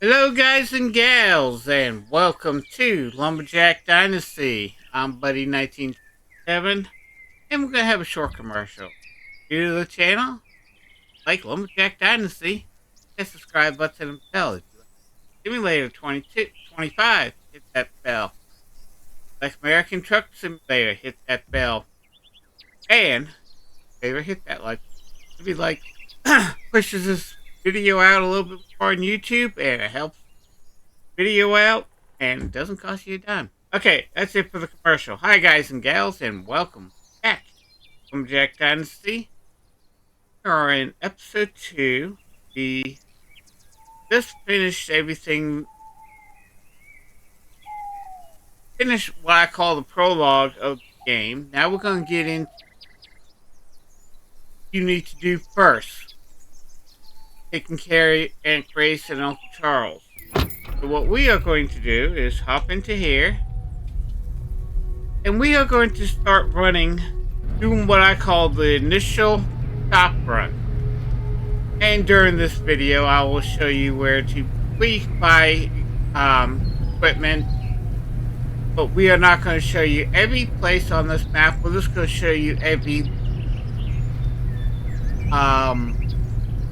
Hello, guys and gals, and welcome to Lumberjack Dynasty. I'm Buddy1927, and we're gonna have a short commercial. New to the channel, like Lumberjack Dynasty, hit the subscribe button and bell. If you like Simulator 22, 25, hit that bell. Like American Truck Simulator, hit that bell. And favorite, hit that like. Maybe like pushes this video out a little bit more on YouTube, and it helps video out and doesn't cost you a dime. Okay, that's it for the commercial. Hi, guys and gals, and welcome back from Jack Dynasty. We are in episode 2. We just finished everything, finished what I call the prologue of the game. Now we're going to get into what you need to do first, taking care of Aunt Grace and Uncle Charles. So what we are going to do is hop into here, and we are going to start running, doing what I call the initial top run. And during this video, I will show you where we can buy equipment, but we are not going to show you every place on this map. We're just going to show you every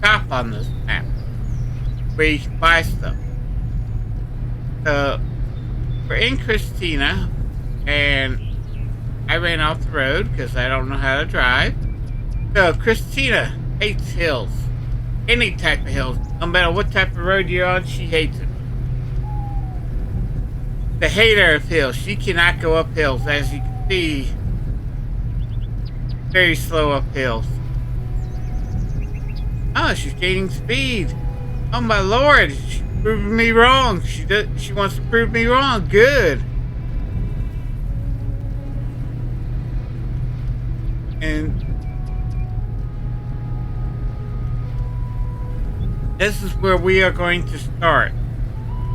shop on this map where you can buy stuff. So we're in Christina, and I ran off the road because I don't know how to drive. So Christina hates hills. Any type of hills. No matter what type of road you're on, she hates it. The hater of hills. She cannot go up hills. As you can see, very slow up hills. Oh, she's gaining speed. Oh my lord, she's proving me wrong. She wants to prove me wrong. Good. And this is where we are going to start.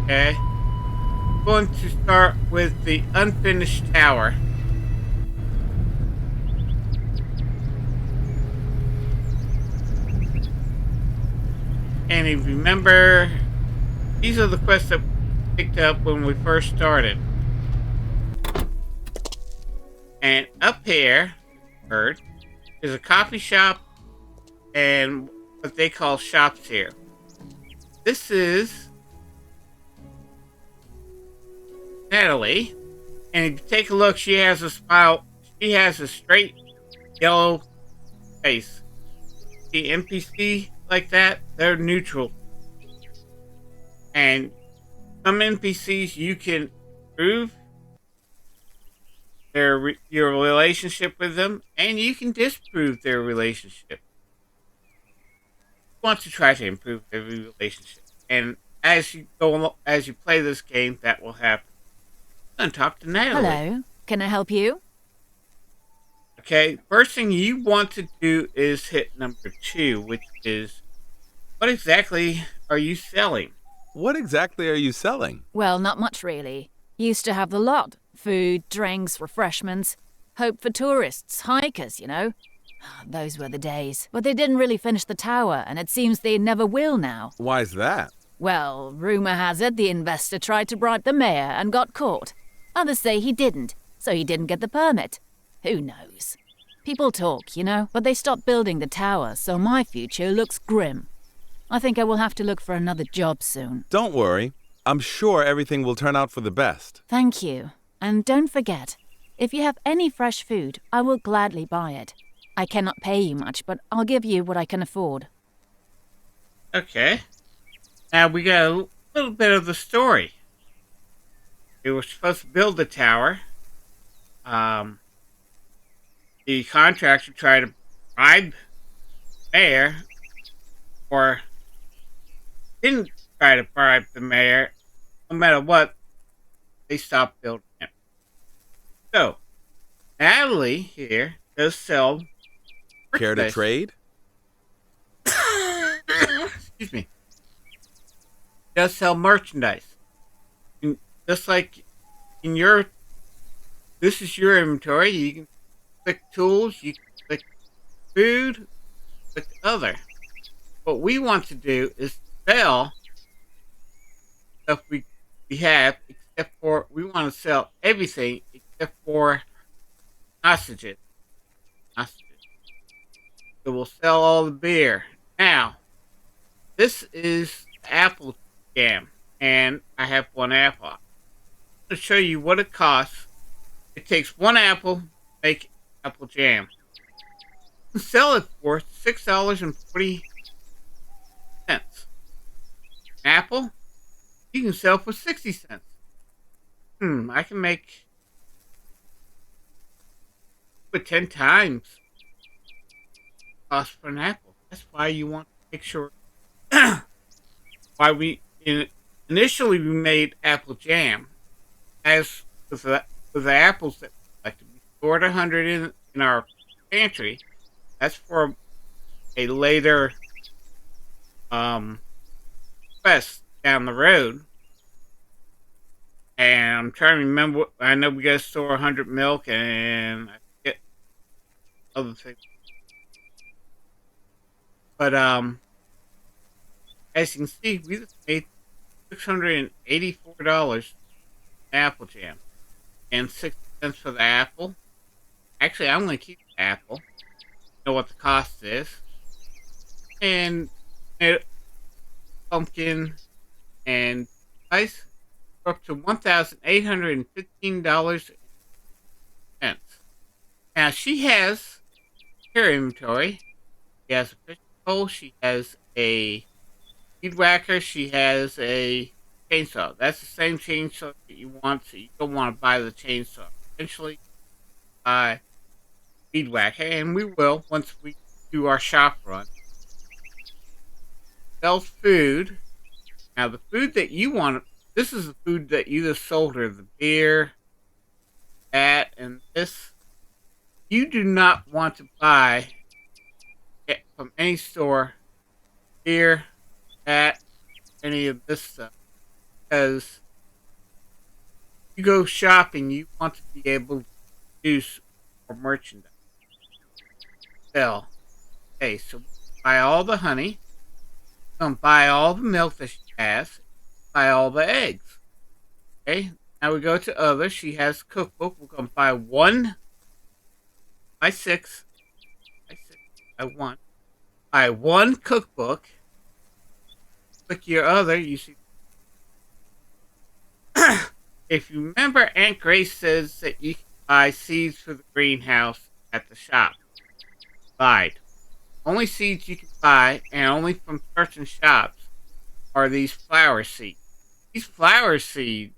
Okay? We're going to start with the unfinished tower. And if you remember, these are the quests that we picked up when we first started. And up here, there's a coffee shop and what they call shops here. This is Natalie, and if you take a look, she has a smile. She has a straight yellow face. The NPC like that, they're neutral. And some NPCs you can improve your relationship with them, and you can disprove their relationship. You want to try to improve every relationship, and as you as you play this game, that will happen. I'm gonna talk to Natalie. Hello, can I help you? Okay, first thing you want to do is hit number 2, which is, what exactly are you selling? What exactly are you selling? Well, not much really. Used to have the lot. Food, drinks, refreshments. Hope for tourists, hikers, you know. Those were the days. But they didn't really finish the tower, and it seems they never will now. Why's that? Well, rumor has it the investor tried to bribe the mayor and got caught. Others say he didn't, so he didn't get the permit. Who knows? People talk, you know, but they stopped building the tower, so my future looks grim. I think I will have to look for another job soon. Don't worry. I'm sure everything will turn out for the best. Thank you. And don't forget, if you have any fresh food, I will gladly buy it. I cannot pay you much, but I'll give you what I can afford. Okay. Now we got a little bit of the story. We were supposed to build the tower. The contractor tried to bribe the mayor, or didn't try to bribe the mayor. No matter what, they stopped building it. So, Natalie here does sell Care to trade? Excuse me. Does sell merchandise. And just like in your, this is your inventory. You can click tools, you can click food, click other. What we want to do is sell stuff we have, except for we want to sell everything except for hostages. Hostages. So we'll sell all the beer. Now, this is apple jam, and I have one apple. I'm going to show you what it costs. It takes one apple to make apple jam. You can sell it for $6.40. Apple, you can sell for 60 cents. I can make with 10 times cost for an apple. That's why you want to make sure. Why initially we made apple jam, as with the apples that we collected. We stored 100 in our pantry. That's for a later quest down the road. And I'm trying to remember. I know we got to store 100 milk and I forget other things. But as you can see, we just made $684 apple jam and 60 cents for the apple. Actually, I'm going to keep the apple. Know what the cost is, and pumpkin and ice up to $1,815. Now she has her inventory. She has a fishing pole. She has a weed whacker. She has a chainsaw. That's the same chainsaw that you want. So you don't want to buy the chainsaw. Eventually, buy weed whacker, and we will once we do our shop run. Sells food. Now the food that you want, this is the food that you just sold her, the beer, that, and this. You do not want to buy it from any store, beer, that, any of this stuff, because you go shopping, you want to be able to produce more merchandise. Sell. Okay, so buy all the honey, buy all the milk that she has, buy all the eggs. Okay, now we go to other. She has cookbook. We're going to buy one by six, by one. Buy one cookbook. Click your other. You see. If you remember, Aunt Grace says that you can buy seeds for the greenhouse at the shop. Lied. Only seeds you can buy, and only from certain shops, are these flower seeds. These flower seeds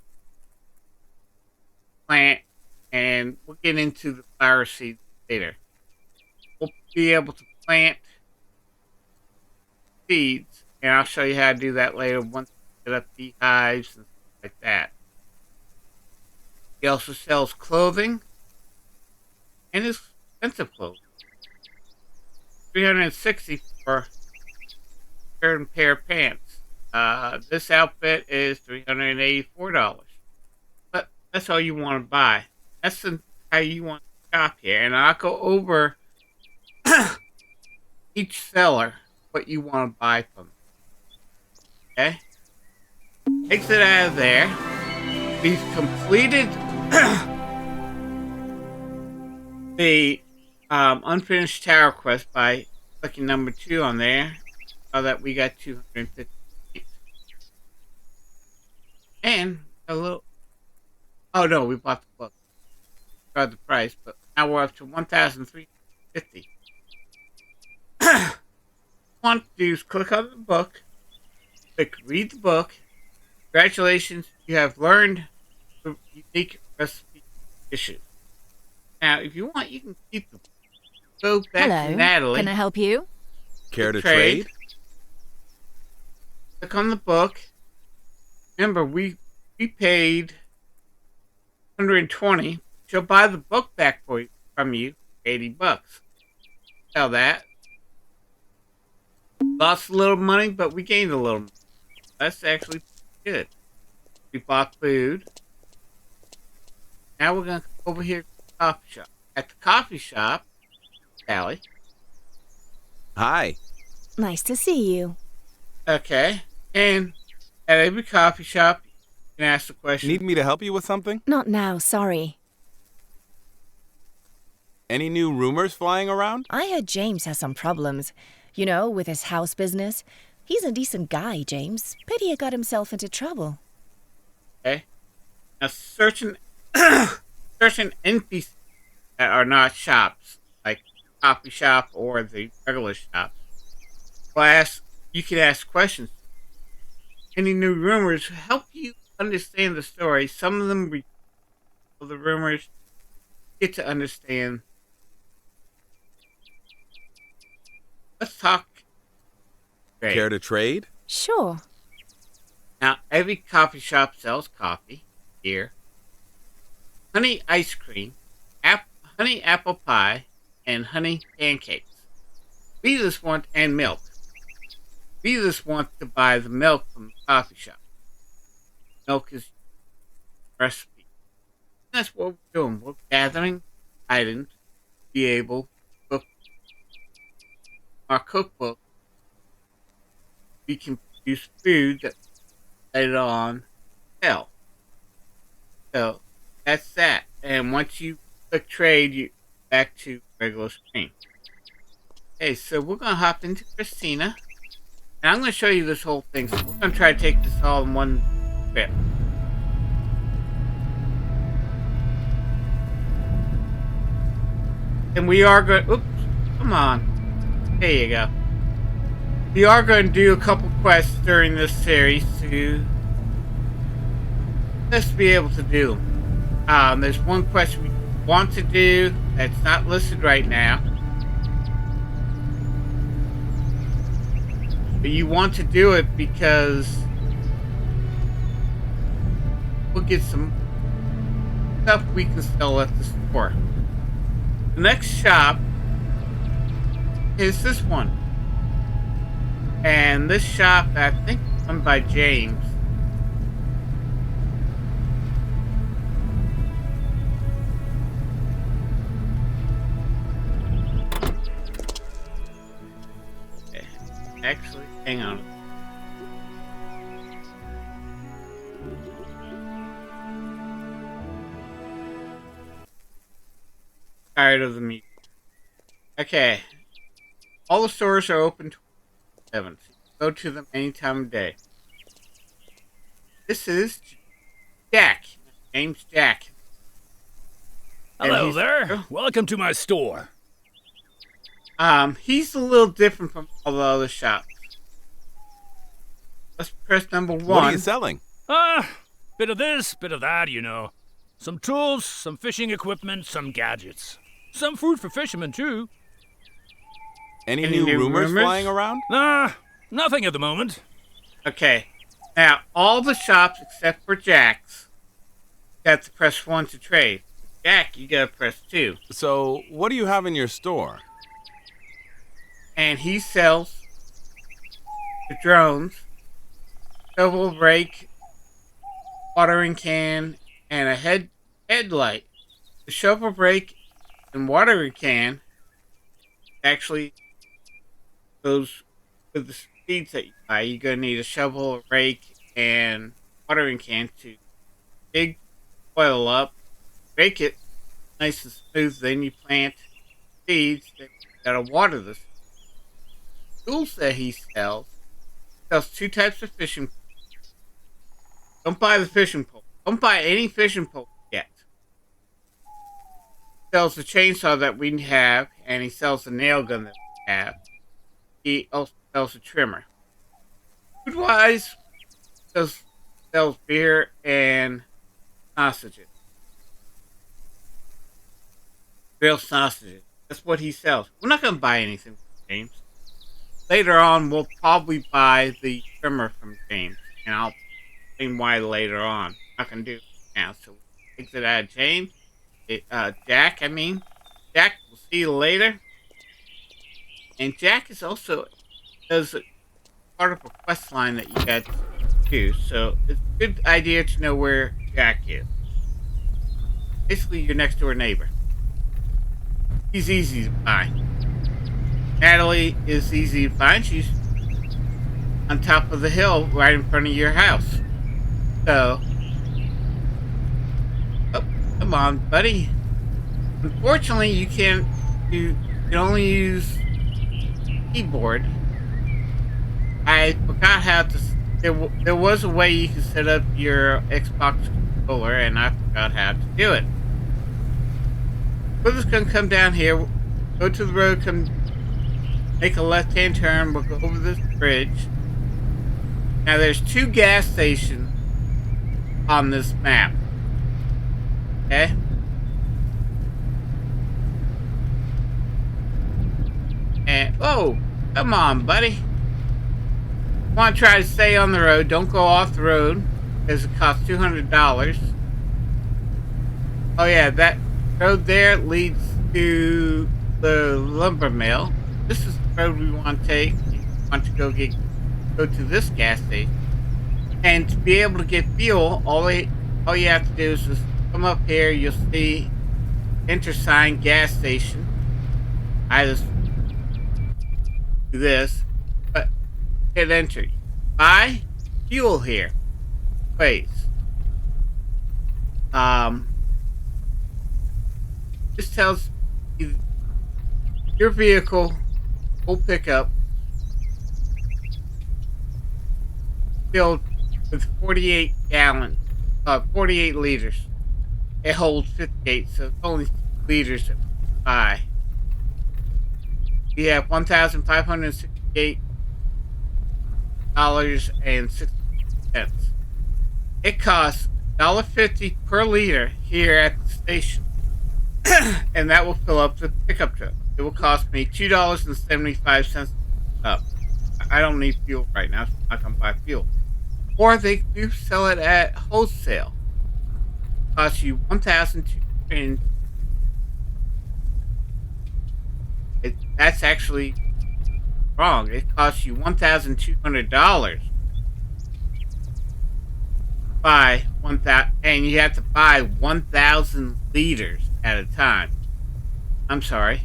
plant, and we'll get into the flower seeds later. We'll be able to plant seeds, and I'll show you how to do that later once we set up beehives and stuff like that. He also sells clothing, and it's expensive clothing. $360 for a certain pair of pants. This outfit is $384. But that's all you want to buy. That's how you want to shop here. And I'll go over each seller what you want to buy from them. Okay? Exit out of there. We've completed the unfinished tower quest by clicking number 2 on there. So that we got 250. And a little. Oh no, we bought the book. Got the price, but now we're up to 1,350. Want to do is click on the book, click read the book. Congratulations, you have learned the unique recipe dishes. Now, if you want, you can keep the book. Go back Hello. to Natalie. Can I help you? Care to trade? Click on the book. Remember, we paid $120. She'll buy the book back from you, $80. Sell that. Lost a little money, but we gained a little money. That's actually good. We bought food. Now we're going to come over here to the coffee shop. At the coffee shop, Sally. Hi. Nice to see you. Okay. And At every coffee shop, you can ask the question. Need me to help you with something? Not now, sorry. Any new rumors flying around? I heard James has some problems. You know, with his house business. He's a decent guy, James. Pity he got himself into trouble. Okay. Now, certain NPCs that are not shops, like coffee shop or the regular shop, you can ask questions. Any new rumors help you understand the story. Some of them the rumors get to understand. Let's talk. Great. Care to trade? Sure. Now, every coffee shop sells coffee, beer, honey ice cream, honey apple pie, and honey pancakes. We just want, and milk. We just want to buy the milk from the coffee shop. Milk is recipe. That's what we're doing. We're gathering items to be able to cook our cookbook. We can produce food that later on sell. So that's that. And once you click trade, you back to regular screen. Okay, so we're gonna hop into Christina, and I'm gonna show you this whole thing. So we're gonna try to take this all in one trip. And we are going. Oops, come on. There you go. We are going to do a couple quests during this series to just be able to do them. There's one quest we want to do that's not listed right now. But you want to do it because we'll get some stuff we can sell at the store. The next shop is this one. And this shop, I think, is run by James. Okay. Actually, hang on. Tired of the meat. Okay. All the stores are open 7. So go to them any time of day. This is Jack. Name's Jack. Hello there. Welcome to my store. He's a little different from all the other shops. Let's press number 1. What are you selling? Bit of this, bit of that, you know. Some tools, some fishing equipment, some gadgets. Some food for fishermen, too. Any new rumors flying around? Nah, nothing at the moment. Okay. Now, all the shops except for Jack's got to press 1 to trade. Jack, you gotta press 2. So, what do you have in your store? And he sells the drones, shovel rake, watering can, and a headlight. The shovel rake and watering can actually goes with the seeds that you buy. You're gonna need a shovel, a rake, and watering can to dig soil up, rake it nice and smooth. Then you plant seeds. Then you gotta water the tools that he sells. 2 types of fishing poles. Don't buy the fishing pole. Don't buy any fishing pole yet. He sells the chainsaw that we have, and he sells the nail gun that we have. He also sells a trimmer. Food-wise, he sells beer and sausages. Grilled sausages. That's what he sells. We're not going to buy anything from James. Later on, we'll probably buy the trimmer from James. And I'll explain why later on. I'm not going to do it now. So, exit out of James. Jack, I mean. Jack, we'll see you later. And Jack is also does part of a quest line that you got to do. So, it's a good idea to know where Jack is. Basically, your next door neighbor. He's easy to find. Natalie is easy to find. She's on top of the hill right in front of your house. So, oh, come on, buddy. Unfortunately, you can't. You can only use keyboard. I forgot how to. There was a way you could set up your Xbox controller, and I forgot how to do it. We're just gonna come down here, go to the road, come make a left-hand turn. We'll go over this bridge. Now, there's 2 gas stations on this map. Okay. And oh, come on, buddy. Want to try to stay on the road? Don't go off the road because it costs $200. Oh yeah, that road there leads to the lumber mill. This is the road we want to take. We want to go to this gas station, and to be able to get fuel, all you have to do is just come up here. You'll see enter sign gas station. I just do this, but hit enter. Buy fuel here. Wait. This tells you your vehicle will pick up filled with 48 gallons, 48 liters. It holds 58, so it's only liters to buy. You have $1,568.60. It costs $1.50 per liter here at the station, and that will fill up the pickup truck. It will cost me $2.75 up. I don't need fuel right now, so I'm not gonna buy fuel. Or they do sell it at wholesale. It costs you $1,200. That's actually wrong. It costs you $1,200. Buy 1,000, and you have to buy 1,000 liters at a time. I'm sorry.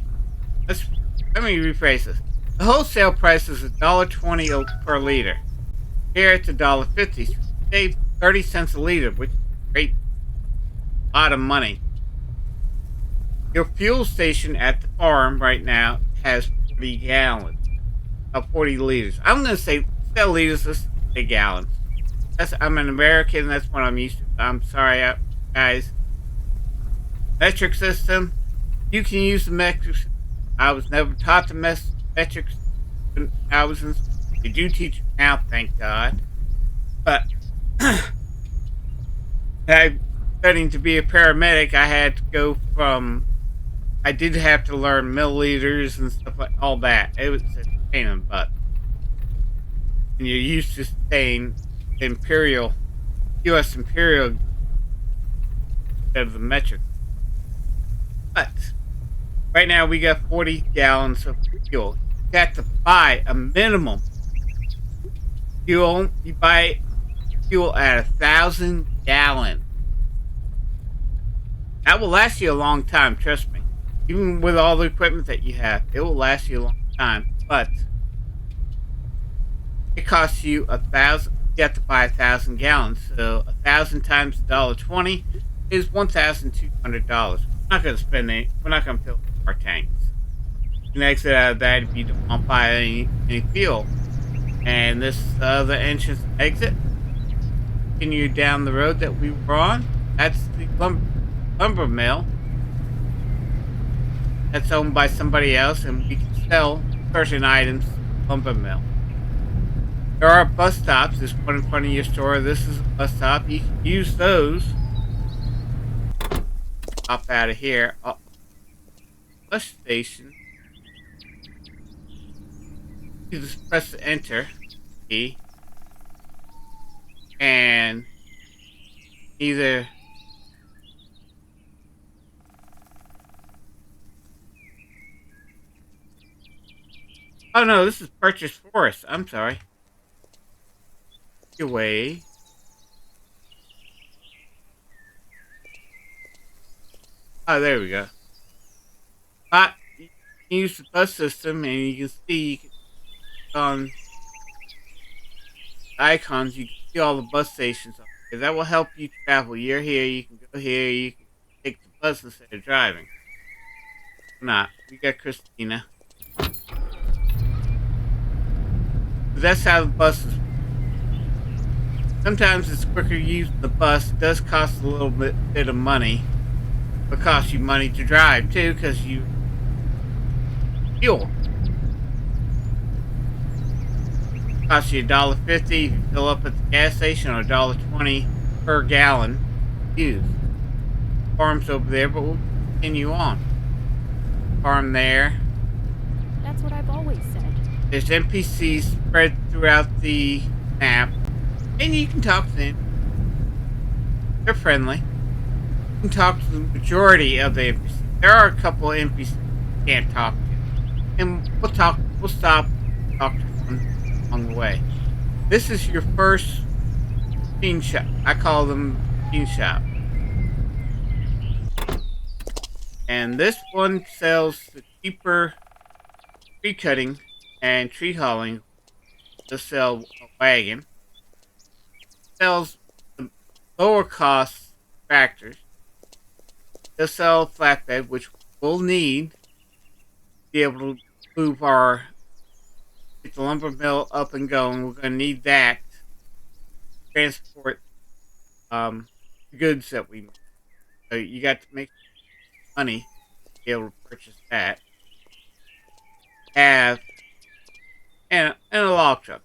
Let me rephrase this. The wholesale price is $1.20 per liter. Here it's $1.50. So save 30 cents a liter, which is a great lot of money. Your fuel station at the farm right now has 40 gallons, 40 liters. I'm gonna say instead of liters, let's say gallons. I'm an American. That's what I'm used to. I'm sorry, guys. Metric system. You can use the metric system. I was never taught the metric system. They do teach it now, thank God. But I'm studying to be a paramedic. I had to go from. I did have to learn milliliters and stuff like all that. It was a pain in the butt. And you're used to saying imperial, U.S. imperial instead of the metric. But right now we got 40 gallons of fuel. You got to buy a minimum fuel. You buy fuel at 1,000 gallons. That will last you a long time, trust me. Even with all the equipment that you have, it will last you a long time. But it costs you 1,000. You have to buy 1,000 gallons. So 1,000 times $1.20 is $1,200. We're not going to spend any. We're not going to fill our tanks. You can exit out of that if you don't want to buy any fuel. And this the entrance exit. Continue down the road that we were on. That's the lumber mill. That's owned by somebody else, and we can sell certain items to the lumber mill. There are bus stops. There's one in front of your store. This is a bus stop. You can use those. Hop out of here. Oh, bus station. You just press the enter key. And either oh no, this is purchase forest. I'm sorry. Away. Oh, there we go. You can use the bus system, and you can see on icons, you can see all the bus stations. That will help you travel. You're here, you can go here, you can take the bus instead of driving. Not. We got Christina. That's how the bus is. Sometimes it's quicker using the bus. It does cost a little bit of money. It costs you money to drive too, because you fuel. It costs you $1.50 if you fill up at the gas station, or $1.20 per gallon used. Farms over there, but we'll continue on. Farm there. That's what I've always said. There's NPCs spread throughout the map, and you can talk to them. They're friendly. You can talk to the majority of the NPCs. There are a couple of NPCs you can't talk to, and we'll stop, talk to them along the way. This is your first machine shop. I call them machine shop. And this one sells the cheaper tree cutting and tree hauling. They'll sell a wagon. Sells the lower cost tractors. They'll sell a flatbed, which we'll need to be able to move get the lumber mill up and going. We're going to need that to transport the goods that we need. So you got to make money to be able to purchase that. Have and a log truck.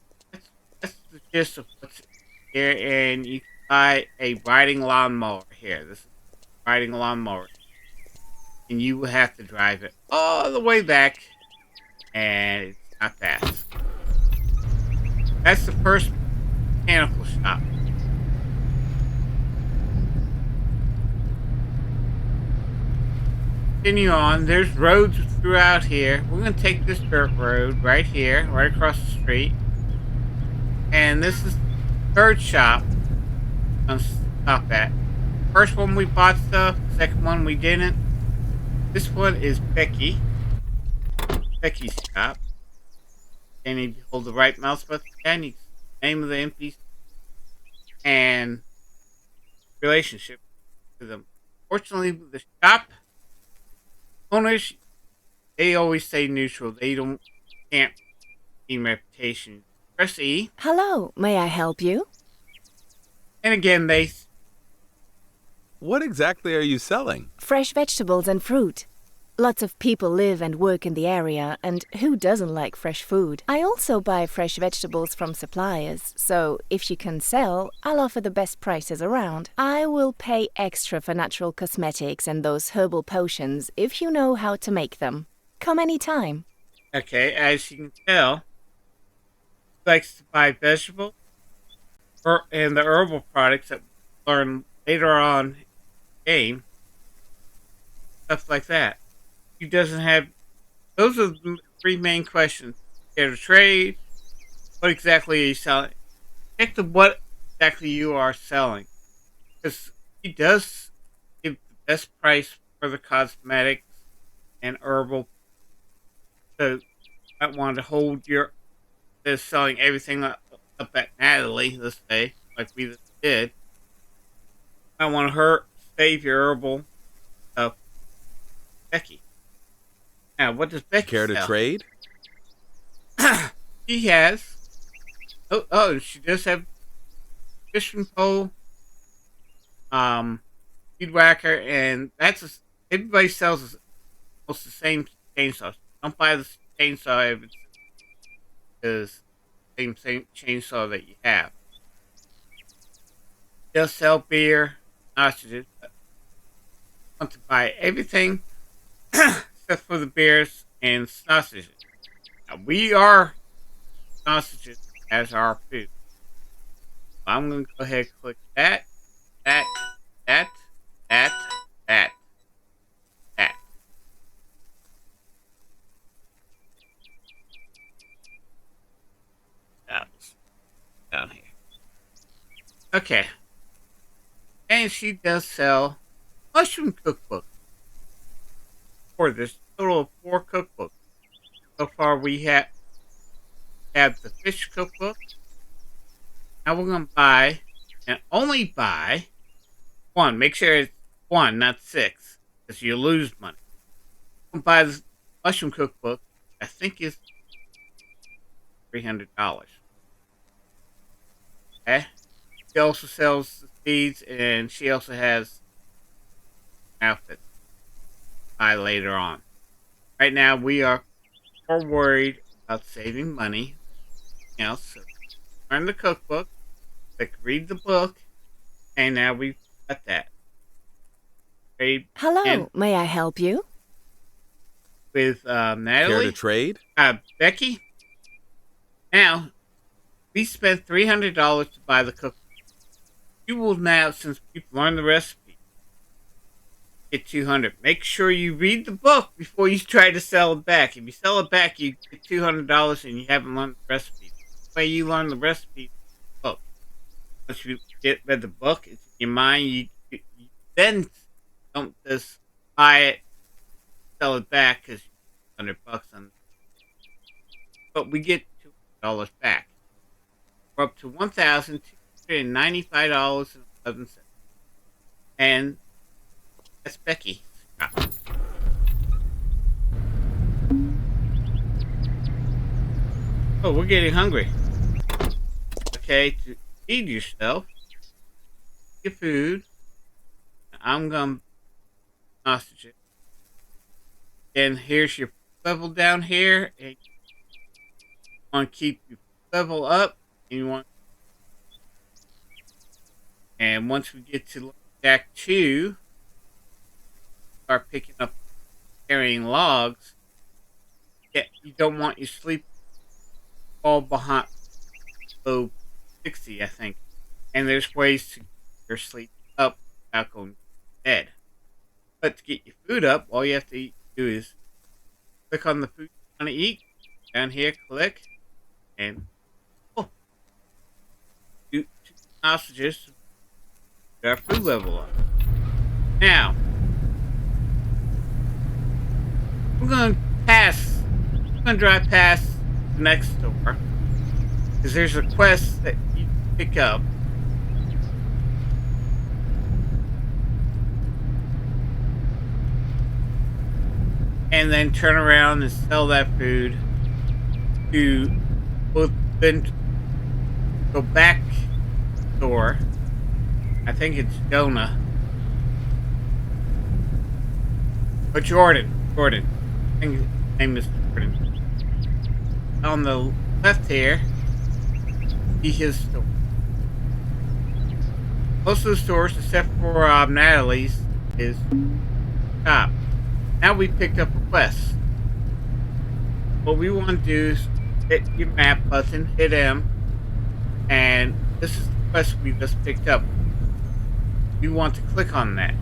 That's the gist of what's here, and you can buy a riding lawnmower here. This is a riding lawnmower, and you will have to drive it all the way back, and it's not fast. That's the first mechanical shop. Continue on. There's roads throughout here. We're going to take this dirt road right here, right across the street. And this is the third shop. I'm going to stop at. First one we bought stuff. Second one we didn't. This one is Becky. Becky's shop. And you hold the right mouse button and you name of the NPC and relationship to them. Fortunately, the shop owners, they always stay neutral. They can't gain reputation. Press E. Hello, may I help you? And again, What exactly are you selling? Fresh vegetables and fruit. Lots of people live and work in the area, and who doesn't like fresh food? I also buy fresh vegetables from suppliers, so if you can sell, I'll offer the best prices around. I will pay extra for natural cosmetics and those herbal potions if you know how to make them. Come anytime. okay, as you can tell, he likes to buy vegetables and the herbal products that we learn later on in the game. Stuff like that. He doesn't have. Those are the three main questions. Here to trade. What exactly are you selling? Check what exactly you are selling. Because he does give the best price for the cosmetics and herbal. So I want to hold your. They're selling everything up at Natalie, let's say, like we just did. I want her save your herbal stuff. Becky. Now, what does Becky Care to sell? trade? She has. She does have fishing pole, weed whacker, and everybody sells almost the same chainsaw. Don't buy the chainsaw if it's the same chainsaw that you have. They'll sell beer, sausages. I want to buy everything except for the beers and sausages. Now, we are sausages as our food. I'm going to go ahead and click that. That. That was down here. Okay. And she does sell mushroom cookbooks. For this total of 4 cookbooks. So far we have the fish cookbook, Now we're going to buy, and only buy, one. Make sure it's one, not six, because you lose money. We're going to buy this mushroom cookbook. I think it's $300. Okay? She also sells the seeds, and she also has outfits to buy later on. Right now, we are more worried about saving money. So learn the cookbook, click read the book, and now we've got that. Trade Hello, may I help you? with Care Natalie. to trade? Becky. Now, we spent $300 to buy the cookbook. You will now, since we've learned the recipe, get $200. Make sure you read the book before you try to sell it back. If you sell it back, you get $200 and you haven't learned the recipe. The way you learn the recipe, book. Once you read the book, it's in your mind. You then don't just buy it, sell it back because you $100 on. But we get $200 back. We're up to $1,295.11. And that's Becky. Oh, we're getting hungry. Okay, to feed yourself, your food. I'm gonna hostage it. And here's your level down here. And you want to keep your level up. And you want. And once we get to Lumberjack 2, start picking up carrying logs. Yeah, you don't want your sleep all behind below 60, I think. And there's ways to get your sleep up without going to bed. But to get your food up, all you have to do is click on the food you want to eat. Down here, click. And do 2 sausages to get our food level up. Now, we're going to drive past the next door. Because there's a quest that you can pick up. And then turn around and sell that food to, well, then go back door. I think it's Jonah. Or Jordan. I think his name is Jordan. On the left here, see his store. Most of the stores, except for Natalie's, is shop. Now we picked up a quest. What we want to do is hit your map button, hit M, and this is the quest we just picked up. You want to click on that.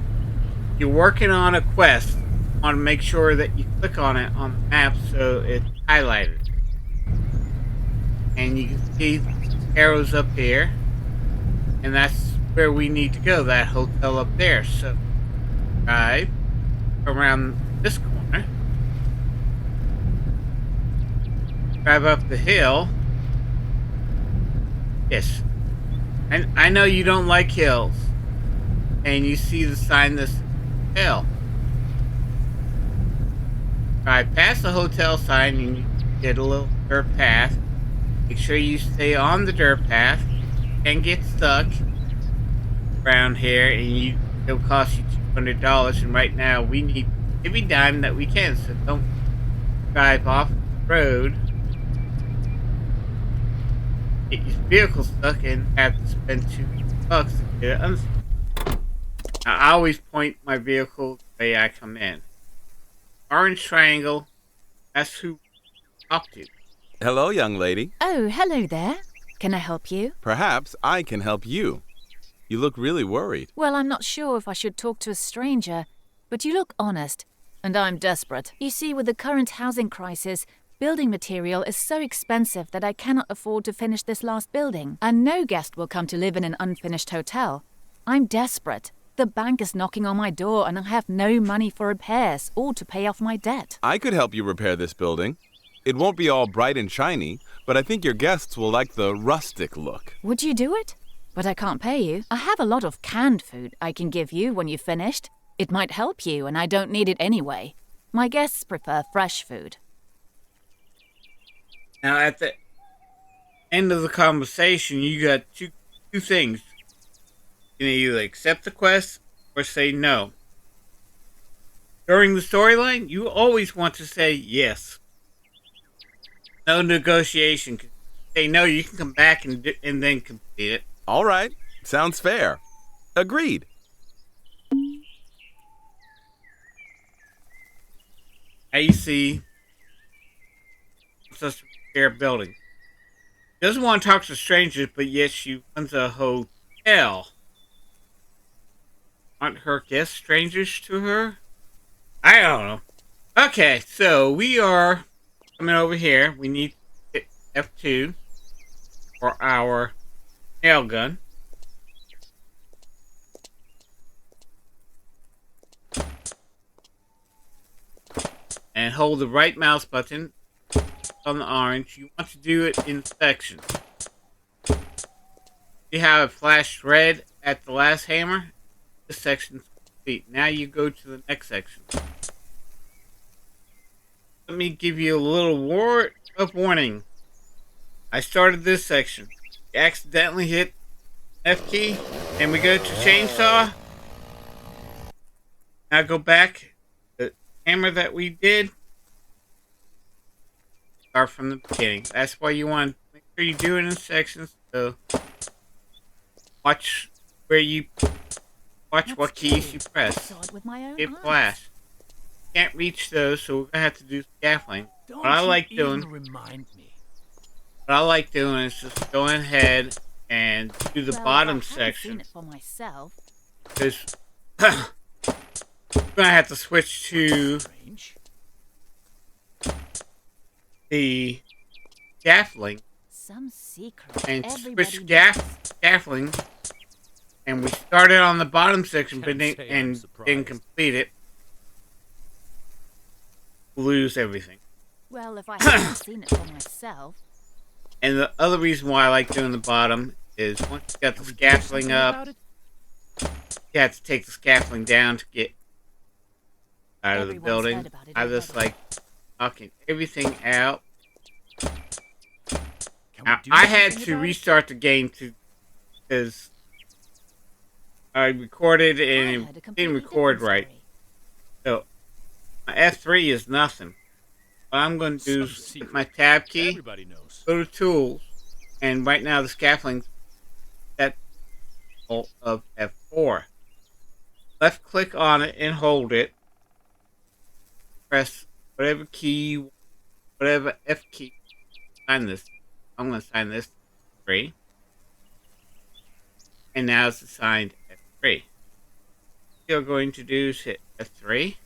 You're working on a quest. You want to make sure that you click on it on the map so it's highlighted. And you can see arrows up here, and that's where we need to go, that hotel up there. So drive around this corner, drive up the hill. Yes, and I know you don't like hills, and you see the sign this hill. Drive past the hotel sign and you get a little dirt path. Make sure you stay on the dirt path and get stuck around here, and it'll cost you $200. And right now we need every dime that we can, so don't drive off the road, get your vehicle stuck, and have to spend $200 to get it unstuck. Now, I always point my vehicle the way I come in. Orange triangle. That's who I talk to. Hello, young lady. Oh, hello there. Can I help you? Perhaps I can help you. You look really worried. Well, I'm not sure if I should talk to a stranger, but you look honest, and I'm desperate. You see, with the current housing crisis, building material is so expensive that I cannot afford to finish this last building, and no guest will come to live in an unfinished hotel. I'm desperate. The bank is knocking on my door, and I have no money for repairs or to pay off my debt. I could help you repair this building. It won't be all bright and shiny, but I think your guests will like the rustic look. Would you do it? But I can't pay you. I have a lot of canned food I can give you when you've finished. It might help you, and I don't need it anyway. My guests prefer fresh food. Now, at the end of the conversation, you got two things. You can either accept the quest or say no. During the storyline, you always want to say yes. No negotiation. Say no, you can come back and then complete it. All right. Sounds fair. Agreed. Now you see such a building. She doesn't want to talk to strangers, but yet she runs a hotel. Aren't her guests strangers to her? I don't know. Okay, so we are coming over here. We need to hit F2 for our nail gun. And hold the right mouse button on the orange. You want to do it in sections. See how it flashed red at the last hammer? This section's complete. Now you go to the next section. Let me give you a little word of warning. I started this section. You accidentally hit F key, and we go to chainsaw. Now go back. The hammer that we did. Start from the beginning. That's why you want to make sure you do it in sections. So watch where you what keys you press. Hit flash. Can't reach those, so we're gonna have to do scaffolding. What I like doing is just go ahead and do the bottom section. Because we're gonna have to switch to the scaffolding and switch scaffolding, and we started on the bottom section but didn't complete it. Lose everything. Well, if I hadn't seen it for myself. And the other reason why I like doing the bottom is once you got the scaffolding up, you have to take the scaffolding down to get out of the building. I just like knocking everything out. Now, I had to restart the game because I recorded and it didn't record right. So my F3 is nothing. What I'm going to do is hit my tab key, go to tools, and right now the scaffolding set of F4. Left click on it and hold it. Press whatever key, whatever F key. Sign this. I'm going to sign this 3. And now it's assigned F3. What you're going to do is hit F3.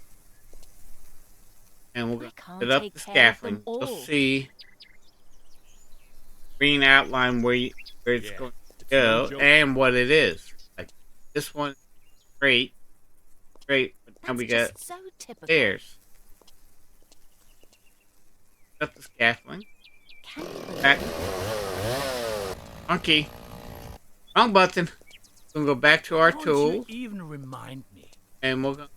And we're going to set up the scaffolding. You'll see green outline where it's going to go and what it is. Like this one, great, but now we got stairs. Set up the scaffolding. Back. Monkey. Wrong button. We're going to go back to our tools. Even remind me. And we're going to...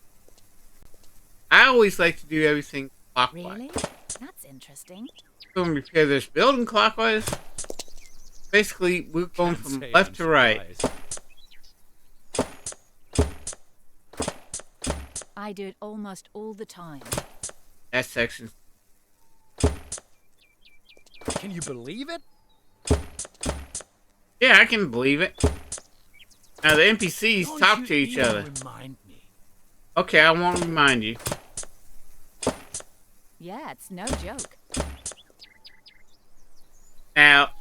I always like to do everything clockwise. Really? That's interesting. We're going to repair this building clockwise. Basically, we're going from left to right. I do it almost all the time. That section. Can you believe it? Yeah, I can believe it. Now the NPCs talk to each other. Remind me. Okay, I won't remind you. Yeah, it's no joke. Now,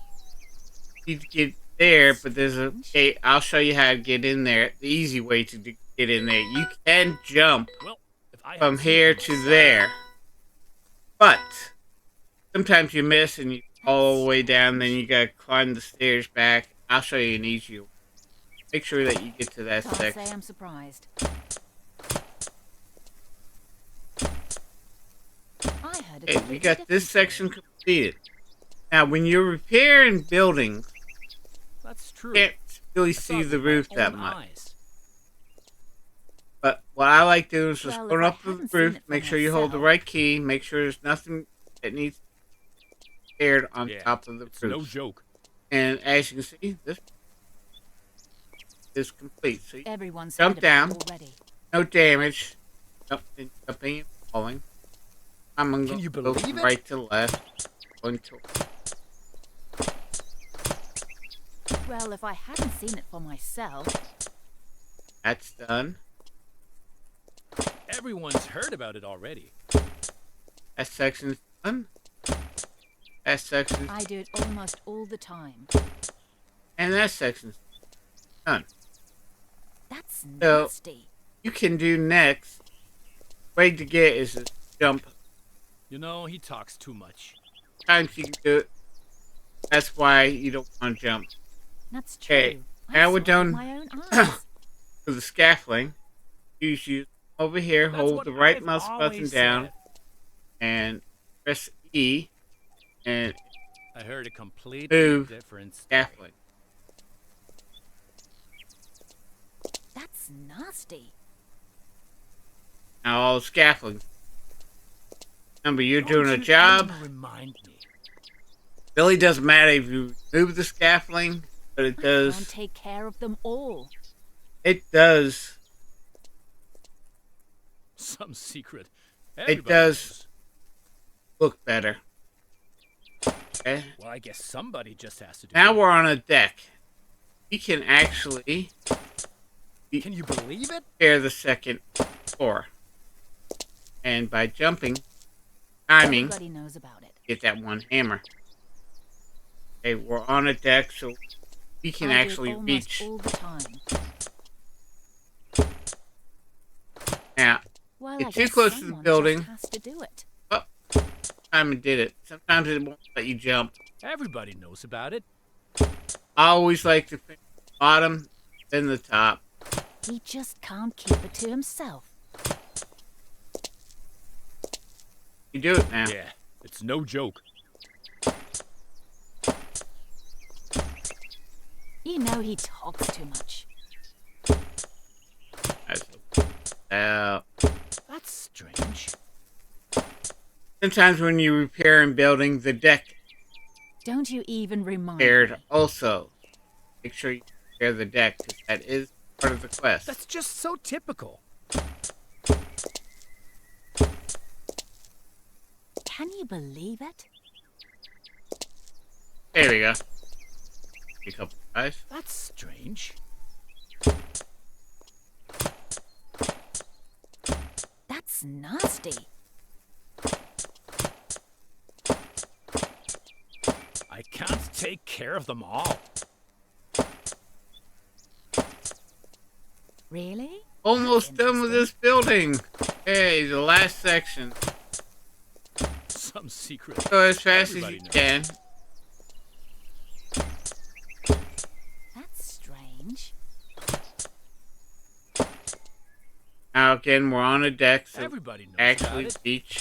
you need to get there, but there's a gate. I'll show you how to get in there. The easy way to get in there. You can jump from here to there. But sometimes you miss and you fall all the way down, then you gotta climb the stairs back. I'll show you an easy way. Make sure that you get to that Can't section. say I'm surprised. I I heard Okay, we completely got this different story. section completed. Now, when you're repairing buildings, That's true. you can't really I see saw it the with my roof that own much. eyes. But what I like doing is just Well, going if I up to the hadn't seen roof, it for make sure you hold the myself- right key, make sure there's nothing that needs to be repaired on Yeah, top of the it's roof. no joke. And as you can see, this is complete. So you Everyone's jump heard about down. it already. no damage. Jumping and falling. I'm going Can you to go believe from it? right to left. Going to Well, if I hadn't seen it for myself, that's done. Everyone's heard about it already. That section's done. That section's I do it almost all the time. and that section's done. That's So- nasty. You can do next. Way to get is to jump. You know, he talks too much. Times you can do it. That's why you don't want to jump. That's true. Okay, I now saw we're it with done. my own eyes. For the scaffolding, you over here, That's hold what the right I've mouse button always down said. and press E and I heard a completely Move. different story. scaffolding. That's nasty. Now all scaffolding. Remember, you're Don't doing a you job. even remind me. Really doesn't matter if you move the scaffolding, but it I can't does. take care of them all. It does. Some secret. It Everybody does. knows. Look better. Okay. Well, I guess somebody just has to do Now it. we're on a deck. We can actually Can you believe it? repair the second floor, and by jumping, timing. Everybody knows about it. Get that one hammer. Okay, we're on a deck, so we can I do it actually almost reach. all the time. Now, Well, Get I too guess close to the someone building. just has to do it. time and did it. Sometimes it won't let you jump. Everybody knows about it. I always like to finish the bottom, then the top. He just can't keep it to himself. You do it now. Yeah, it's no joke. You know he talks too much. Out. That's strange. Sometimes when you repair and building, the deck Don't you even remind repaired me. also. Make sure you repair the deck, because that is part of the quest. That's just so typical. Can you believe it? There we go. A couple guys. That's strange. That's nasty. I can't take care of them all. Really? Almost done with this building. Hey, the last section. Some secret. Go as fast as Everybody you knows. can. That's strange. Now again, we're on a deck, so Everybody knows actually about it. beach.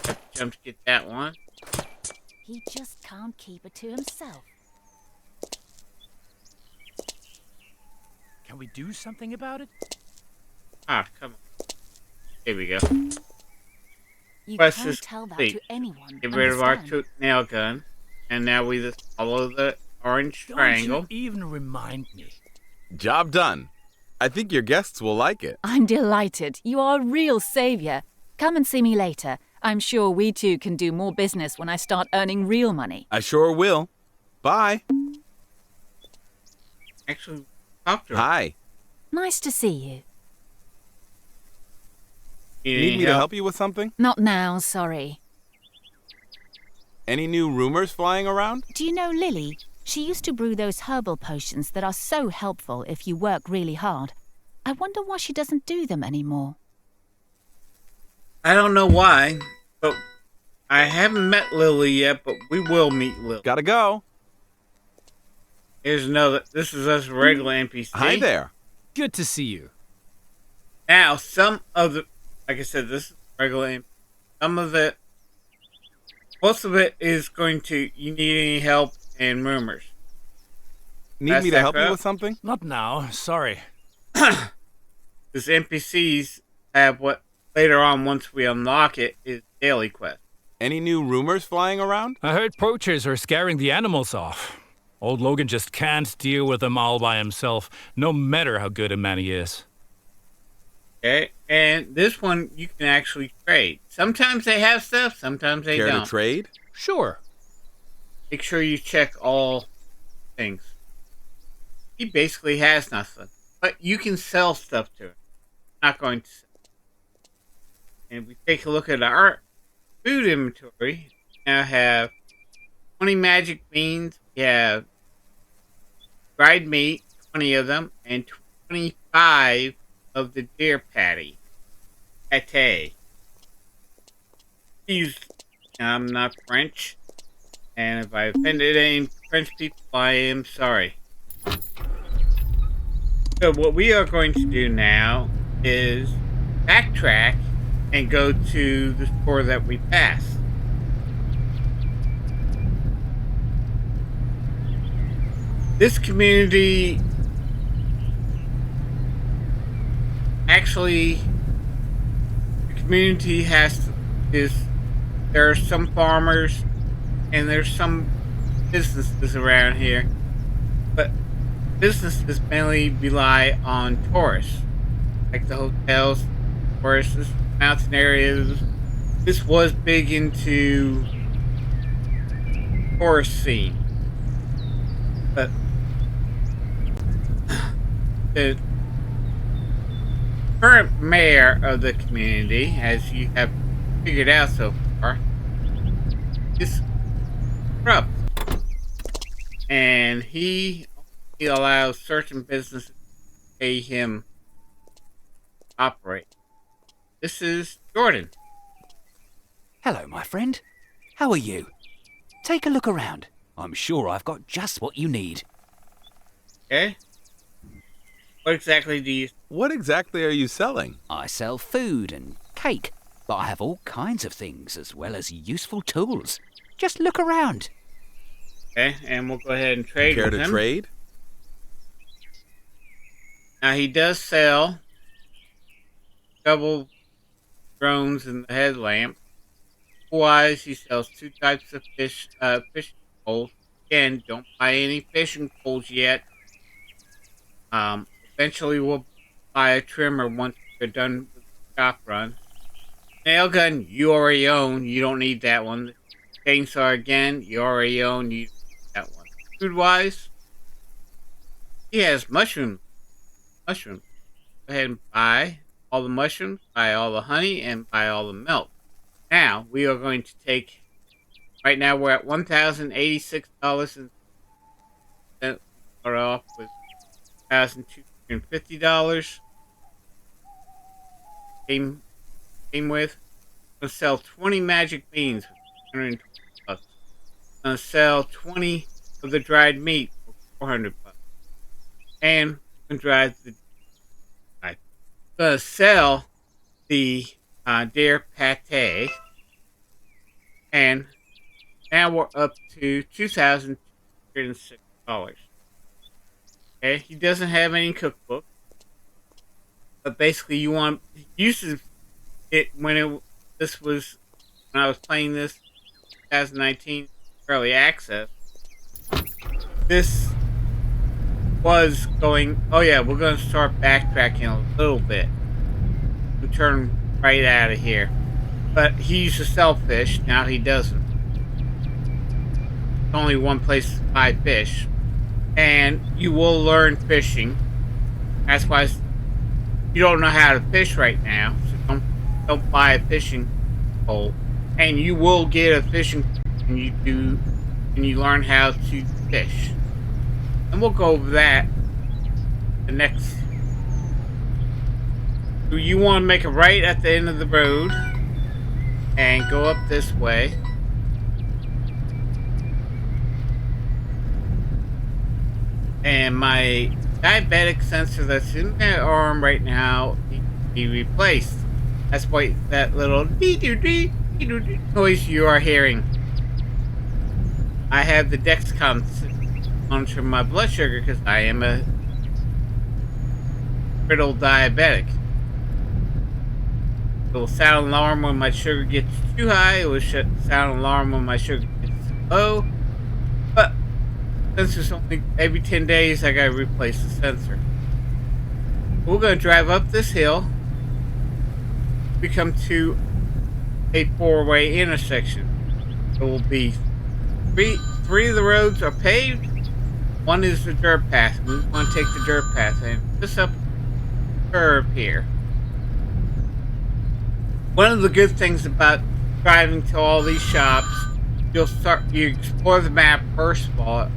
Have to jump to get that one. He just can't keep it to himself. Can we do something about it? Ah, come on. Here we go. You Quest can't is tell that complete. to anyone. Get rid of our understand? nail gun. And now we just follow the orange Don't triangle. you even remind me. Job done. I think your guests will like it. I'm delighted. You are a real savior. Come and see me later. I'm sure we two can do more business when I start earning real money. I sure will. Bye. Actually, talk to her. Hi. Nice to see you. Need me to help you with something? Not now, sorry. Any new rumors flying around? Do you know Lily? She used to brew those herbal potions that are so helpful if you work really hard. I wonder why she doesn't do them anymore. I don't know why, but I haven't met Lily yet, but we will meet Lily. Gotta go. Here's another. This is us regular NPC. Hi there. Good to see you. Now, some of the, like I said, this is regular NPC. some of it, most of it is going to, you need any help and rumors. Need me to help you with something? Not now, sorry. Because NPCs have what, later on, once we unlock it, is daily quest. Any new rumors flying around? I heard poachers are scaring the animals off. Old Logan just can't deal with them all by himself, no matter how good a man he is. Okay, and this one you can actually trade. Sometimes they have stuff, sometimes they Care don't. to trade? Sure. Make sure you check all things. He basically has nothing, but you can sell stuff to him. Not going to sell. And we take a look at our food inventory. We now have 20 magic beans. We have dried meat, 20 of them, and 25 of the deer patty. Pate. I'm not French, and if I offended any French people, I am sorry. So what we are going to do now is backtrack and go to the store that we passed. This community actually, the community there are some farmers and there's some businesses around here, but businesses mainly rely on tourists, like the hotels, forests, mountain areas. This was big into forest scene, but the current mayor of the community, as you have figured out so far, is corrupt, and he allows certain businesses to pay him to operate. This is Jordan. Hello, my friend. How are you? Take a look around. I'm sure I've got just what you need. Okay. What exactly do you... What exactly are you selling? I sell food and cake, but I have all kinds of things as well as useful tools. Just look around. Okay, and we'll go ahead and trade Care with to him. trade? Now, he does sell double drones and the headlamp. Otherwise, he sells 2 types of fishing poles. Again, don't buy any fishing poles yet. Eventually, we'll buy a trimmer once we're done with the shop run. Nail gun, you already own. You don't need that one. Chainsaw, again, you already own. You don't need that one. Food-wise, he has mushrooms. Go ahead and buy all the mushrooms, buy all the honey, and buy all the milk. Now, we are going to take... Right now, we're at $1,086 and start off with $1,250. Came with. I'm going to sell 20 magic beans for $120. I'm going to sell 20 of the dried meat for $400. And I'm going to drive the... I'm going to sell the deer pate. And now we're up to $2,206. Okay, he doesn't have any cookbook, but basically he uses it when I was playing this 2019 early access. This was going. Oh yeah, we're going to start backtracking a little bit and turn right out of here. But he used to sell fish. Now he doesn't. There's only one place to buy fish. And you will learn fishing. That's why you don't know how to fish right now. So don't buy a fishing pole. And you will get a fishing when you learn how to fish. And we'll go over that the next. So you want to make a right at the end of the road and go up this way. And my diabetic sensor that's in my arm right now needs to be replaced. That's why that little dee-doo-dee noise you are hearing. I have the Dexcom monitor my blood sugar because I am a brittle diabetic. It will sound alarm when my sugar gets too high. It will sound alarm when my sugar gets low. But since it's only every 10 days, I gotta replace the sensor. We're gonna drive up this hill. We come to a four-way intersection. It will be three of the roads are paved. One is the dirt path. We want to take the dirt path and just up the curve here. One of the good things about driving to all these shops, you explore the map first of all,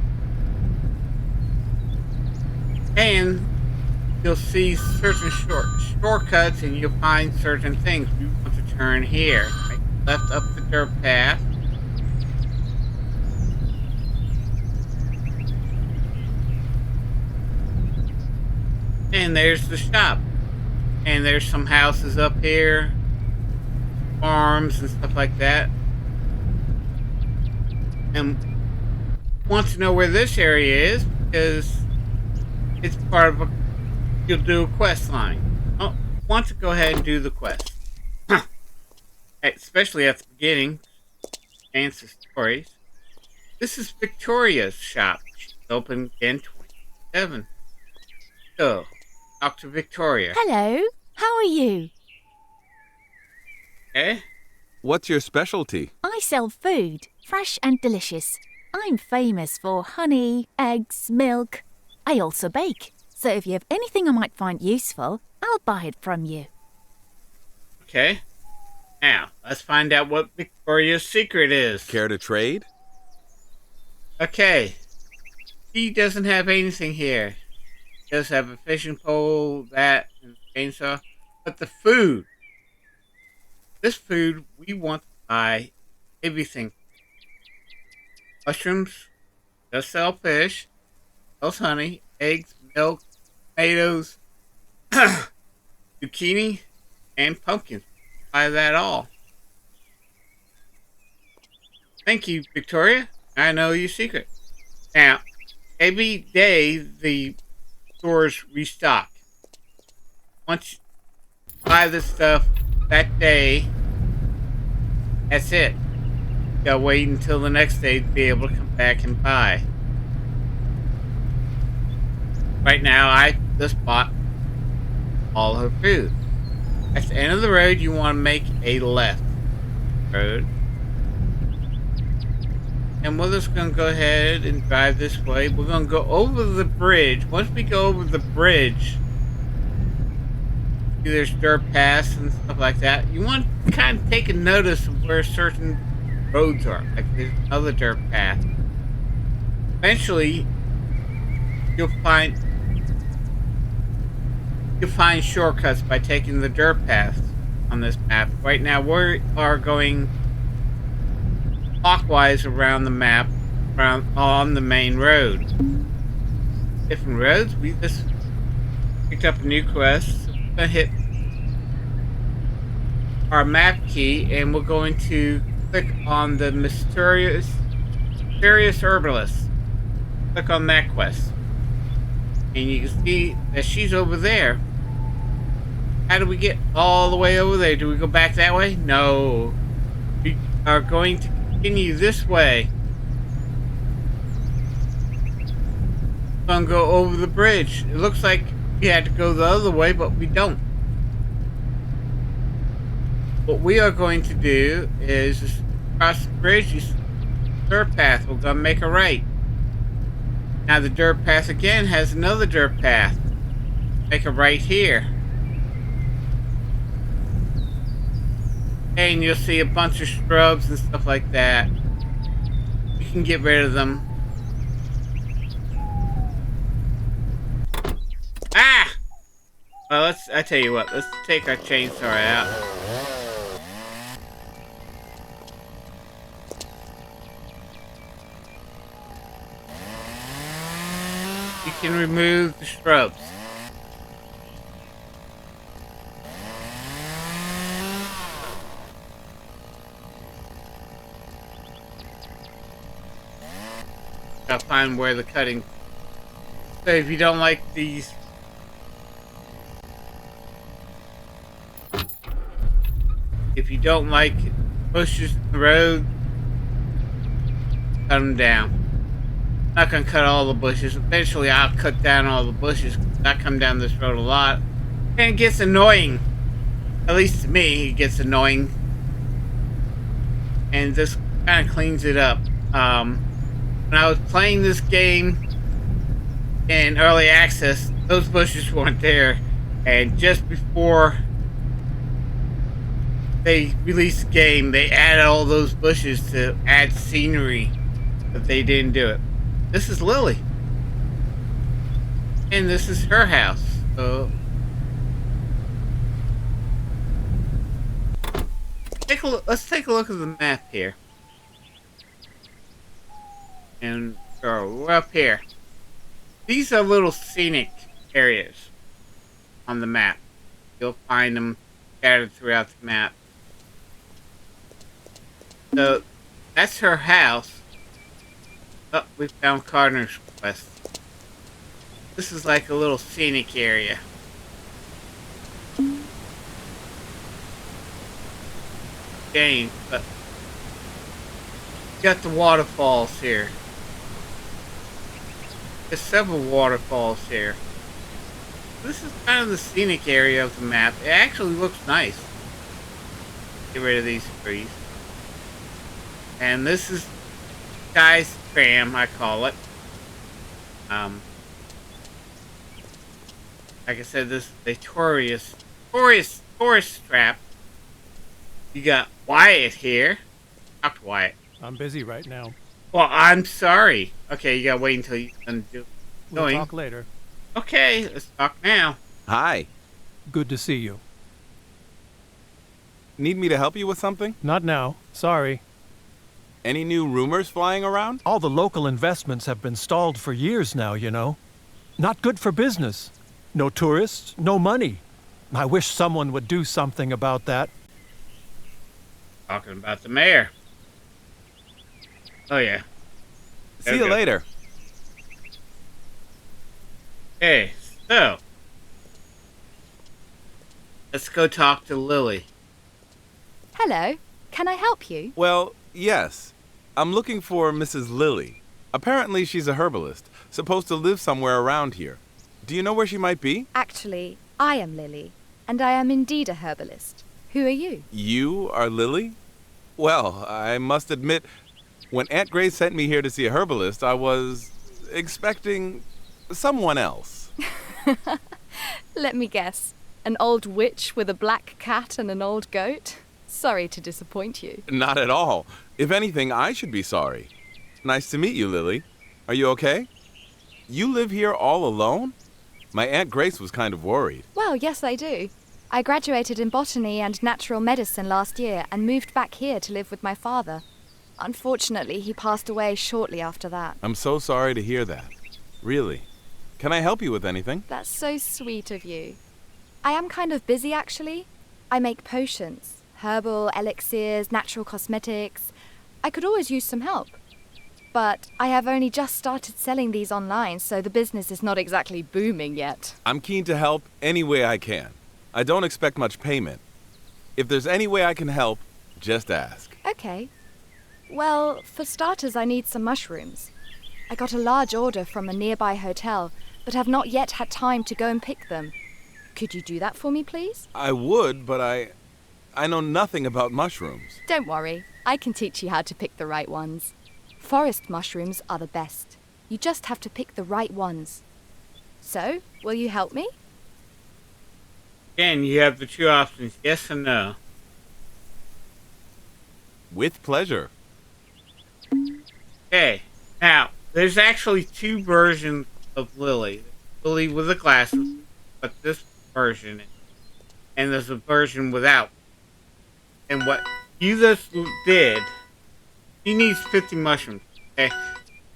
and you'll see certain shortcuts, and you'll find certain things. We want to turn here, right? Left up the dirt path. And there's the shop. And there's some houses up here, farms and stuff like that. And want to know where this area is because it's part of you'll do a quest line. Oh, want to go ahead and do the quest. Especially at the beginning. Answer stories. This is Victoria's shop. She's open again 27. So, talk to Victoria. Hello, how are you? Okay. What's your specialty? I sell food, fresh and delicious. I'm famous for honey, eggs, milk. I also bake, so if you have anything I might find useful, I'll buy it from you. Okay. Now, let's find out what Victoria's secret is. Care to trade? Okay. He doesn't have anything here. He does have a fishing pole, that, and a chainsaw. But the food. This food, we want to buy everything. Mushrooms, just sell fish, sells honey, eggs, milk, tomatoes, zucchini, and pumpkins. Buy that all. Thank you, Victoria. I know your secret. Now, every day the stores restock. Once you buy the stuff that day, that's it. You gotta wait until the next day to be able to come back and buy. Right now, I just bought all her food. At the end of the road, you want to make a left road. And we're just going to go ahead and drive this way. We're going to go over the bridge. Once we go over the bridge, there's dirt paths and stuff like that. You want to kind of take a notice of where certain roads are. Like there's another dirt path. Eventually, you'll find shortcuts by taking the dirt paths on this map. Right now, we are going clockwise around the map, on the main road. Different roads. We just picked up a new quest. So we're gonna hit our map key, and we're going to click on the mysterious herbalist. Click on that quest, and you can see that she's over there. How do we get all the way over there? Do we go back that way? No. We are going to continue this way. We're going to go over the bridge. It looks like we had to go the other way, but we don't. What we are going to do is just cross the bridge. You see the dirt path. We're going to make a right. Now the dirt path again has another dirt path. Make a right here. And you'll see a bunch of shrubs and stuff like that. You can get rid of them. Ah! Well, I tell you what, let's take our chainsaw out. You can remove the shrubs. find where the cutting. So if you don't like these, if you don't like bushes in the road, cut them down. I'm not gonna cut all the bushes. Eventually, I'll cut down all the bushes. I come down this road a lot, and it gets annoying. At least to me, it gets annoying. And this kind of cleans it up. When I was playing this game in early access, those bushes weren't there, and just before they released the game, they added all those bushes to add scenery, but they didn't do it. This is Lily, and this is her house. So take a look. Let's take a look at the map here. And we're up here. These are little scenic areas on the map. You'll find them scattered throughout the map. So that's her house. Oh, we found Cardinal's Quest. This is like a little scenic area. Game, but you got the waterfalls here. There's several waterfalls here. This is kind of the scenic area of the map. It actually looks nice. Get rid of these trees. And this is Guy's Tram, I call it. Like I said, this is a tourist trap. You got Wyatt here. Talk to Wyatt. I'm busy right now. Well, I'm sorry. Okay, you gotta wait until you're done We'll talk later. Okay, let's talk now. Hi. Good to see you. Need me to help you with something? Not now. Sorry. Any new rumors flying around? All the local investments have been stalled for years now, you know. Not good for business. No tourists, no money. I wish someone would do something about that. Talking about the mayor. Oh, yeah. See you later. Okay, so let's go talk to Lily. Hello, can I help you? Well, yes. I'm looking for Mrs. Lily. Apparently she's a herbalist, supposed to live somewhere around here. Do you know where she might be? Actually, I am Lily, and I am indeed a herbalist. Who are you? You are Lily? Well, I must admit, when Aunt Grace sent me here to see a herbalist, I was expecting someone else. Let me guess. An old witch with a black cat and an old goat? Sorry to disappoint you. Not at all. If anything, I should be sorry. Nice to meet you, Lily. Are you okay? You live here all alone? My Aunt Grace was kind of worried. Well, yes, I do. I graduated in botany and natural medicine last year and moved back here to live with my father. Unfortunately, he passed away shortly after that. I'm so sorry to hear that. Really. Can I help you with anything? That's so sweet of you. I am kind of busy, actually. I make potions, herbal elixirs, natural cosmetics. I could always use some help. But I have only just started selling these online, so the business is not exactly booming yet. I'm keen to help any way I can. I don't expect much payment. If there's any way I can help, just ask. Okay. Well, for starters, I need some mushrooms. I got a large order from a nearby hotel, but have not yet had time to go and pick them. Could you do that for me, please? I would, but I know nothing about mushrooms. Don't worry, I can teach you how to pick the right ones. Forest mushrooms are the best. You just have to pick the right ones. So, will you help me? Again, you have the two options, yes and no. With pleasure. Okay, now, there's actually two versions of Lily. Lily with the glasses, but this version, and there's a version without. And what you just did, he needs 50 mushrooms, okay?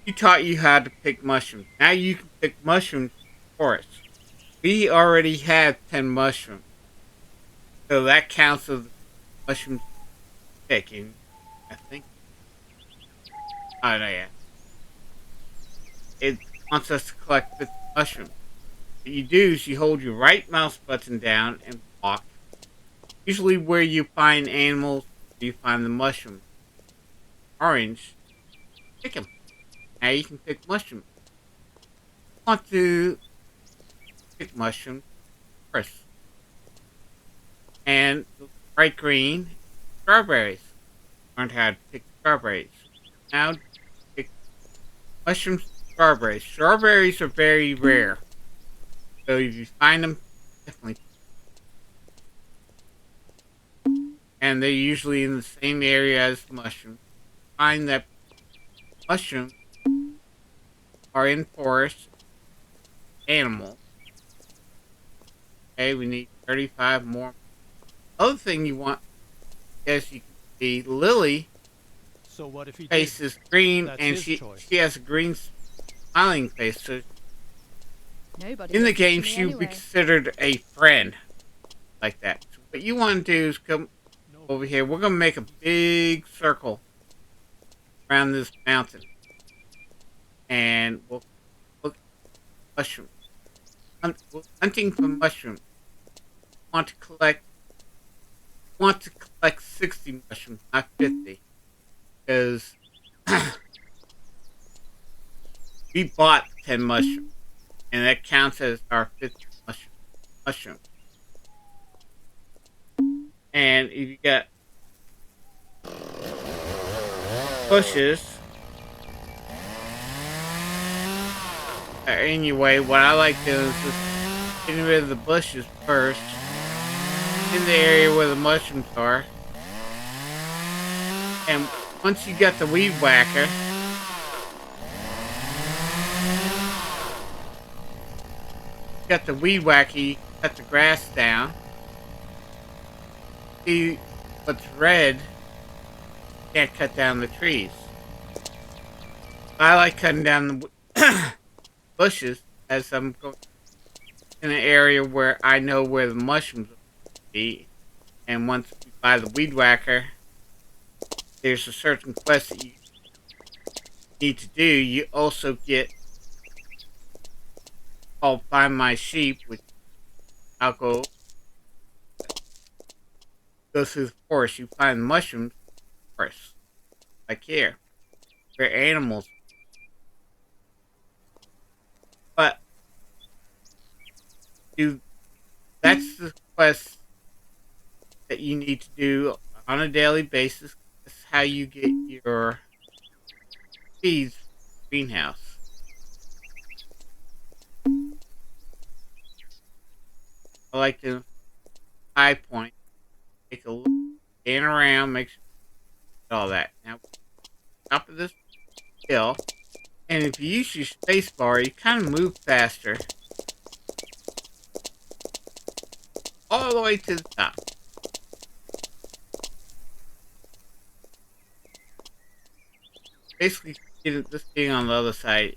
He taught you how to pick mushrooms. Now you can pick mushrooms for us. We already have 10 mushrooms. So that counts as mushroom picking, I think. Oh, no, yeah. it wants us to collect 50 mushrooms. What you do is you hold your right mouse button down and walk. Usually where you find animals, you find the mushrooms. Orange, pick them. Now you can pick mushrooms. You want to pick mushrooms first. And the bright green, strawberries. Learned how to pick strawberries. Now pick mushrooms, strawberries. Strawberries are very rare. So if you find them, definitely. And they're usually in the same area as mushrooms. Find that mushrooms are in forest animals. Okay, we need 35 more. Other thing you want, as you can see, Lily So what if he face did? is green, That's and his she choice. has a green smiling face. So Nobody in the listens to game, me she would be anyway. considered a friend like that. So what you want to do is come No. over here. We're gonna make a big circle around this mountain, and we'll look at mushrooms. We're hunting for mushrooms. Want to collect 60 mushrooms, not 50, because we bought 10 mushrooms, and that counts as our 50 mushroom. And if you got bushes anyway, what I like doing is just getting rid of the bushes first in the area where the mushrooms are. And once you got the weed whacker, you cut the grass down. See what's red, you can't cut down the trees. I like cutting down the bushes as I'm going in an area where I know where the mushrooms will be. And once we buy the weed whacker, there's a certain quest that you need to do. You also get called Find My Sheep, which I'll go through the forest. You find mushrooms first, like here, where animals. But that's the quest that you need to do on a daily basis. That's how you get your seeds from the greenhouse. I like to high point, take a look, scan around, make sure all that. Now, top of this hill, and if you use your space bar, you kind of move faster all the way to the top. Basically, get this thing on the other side.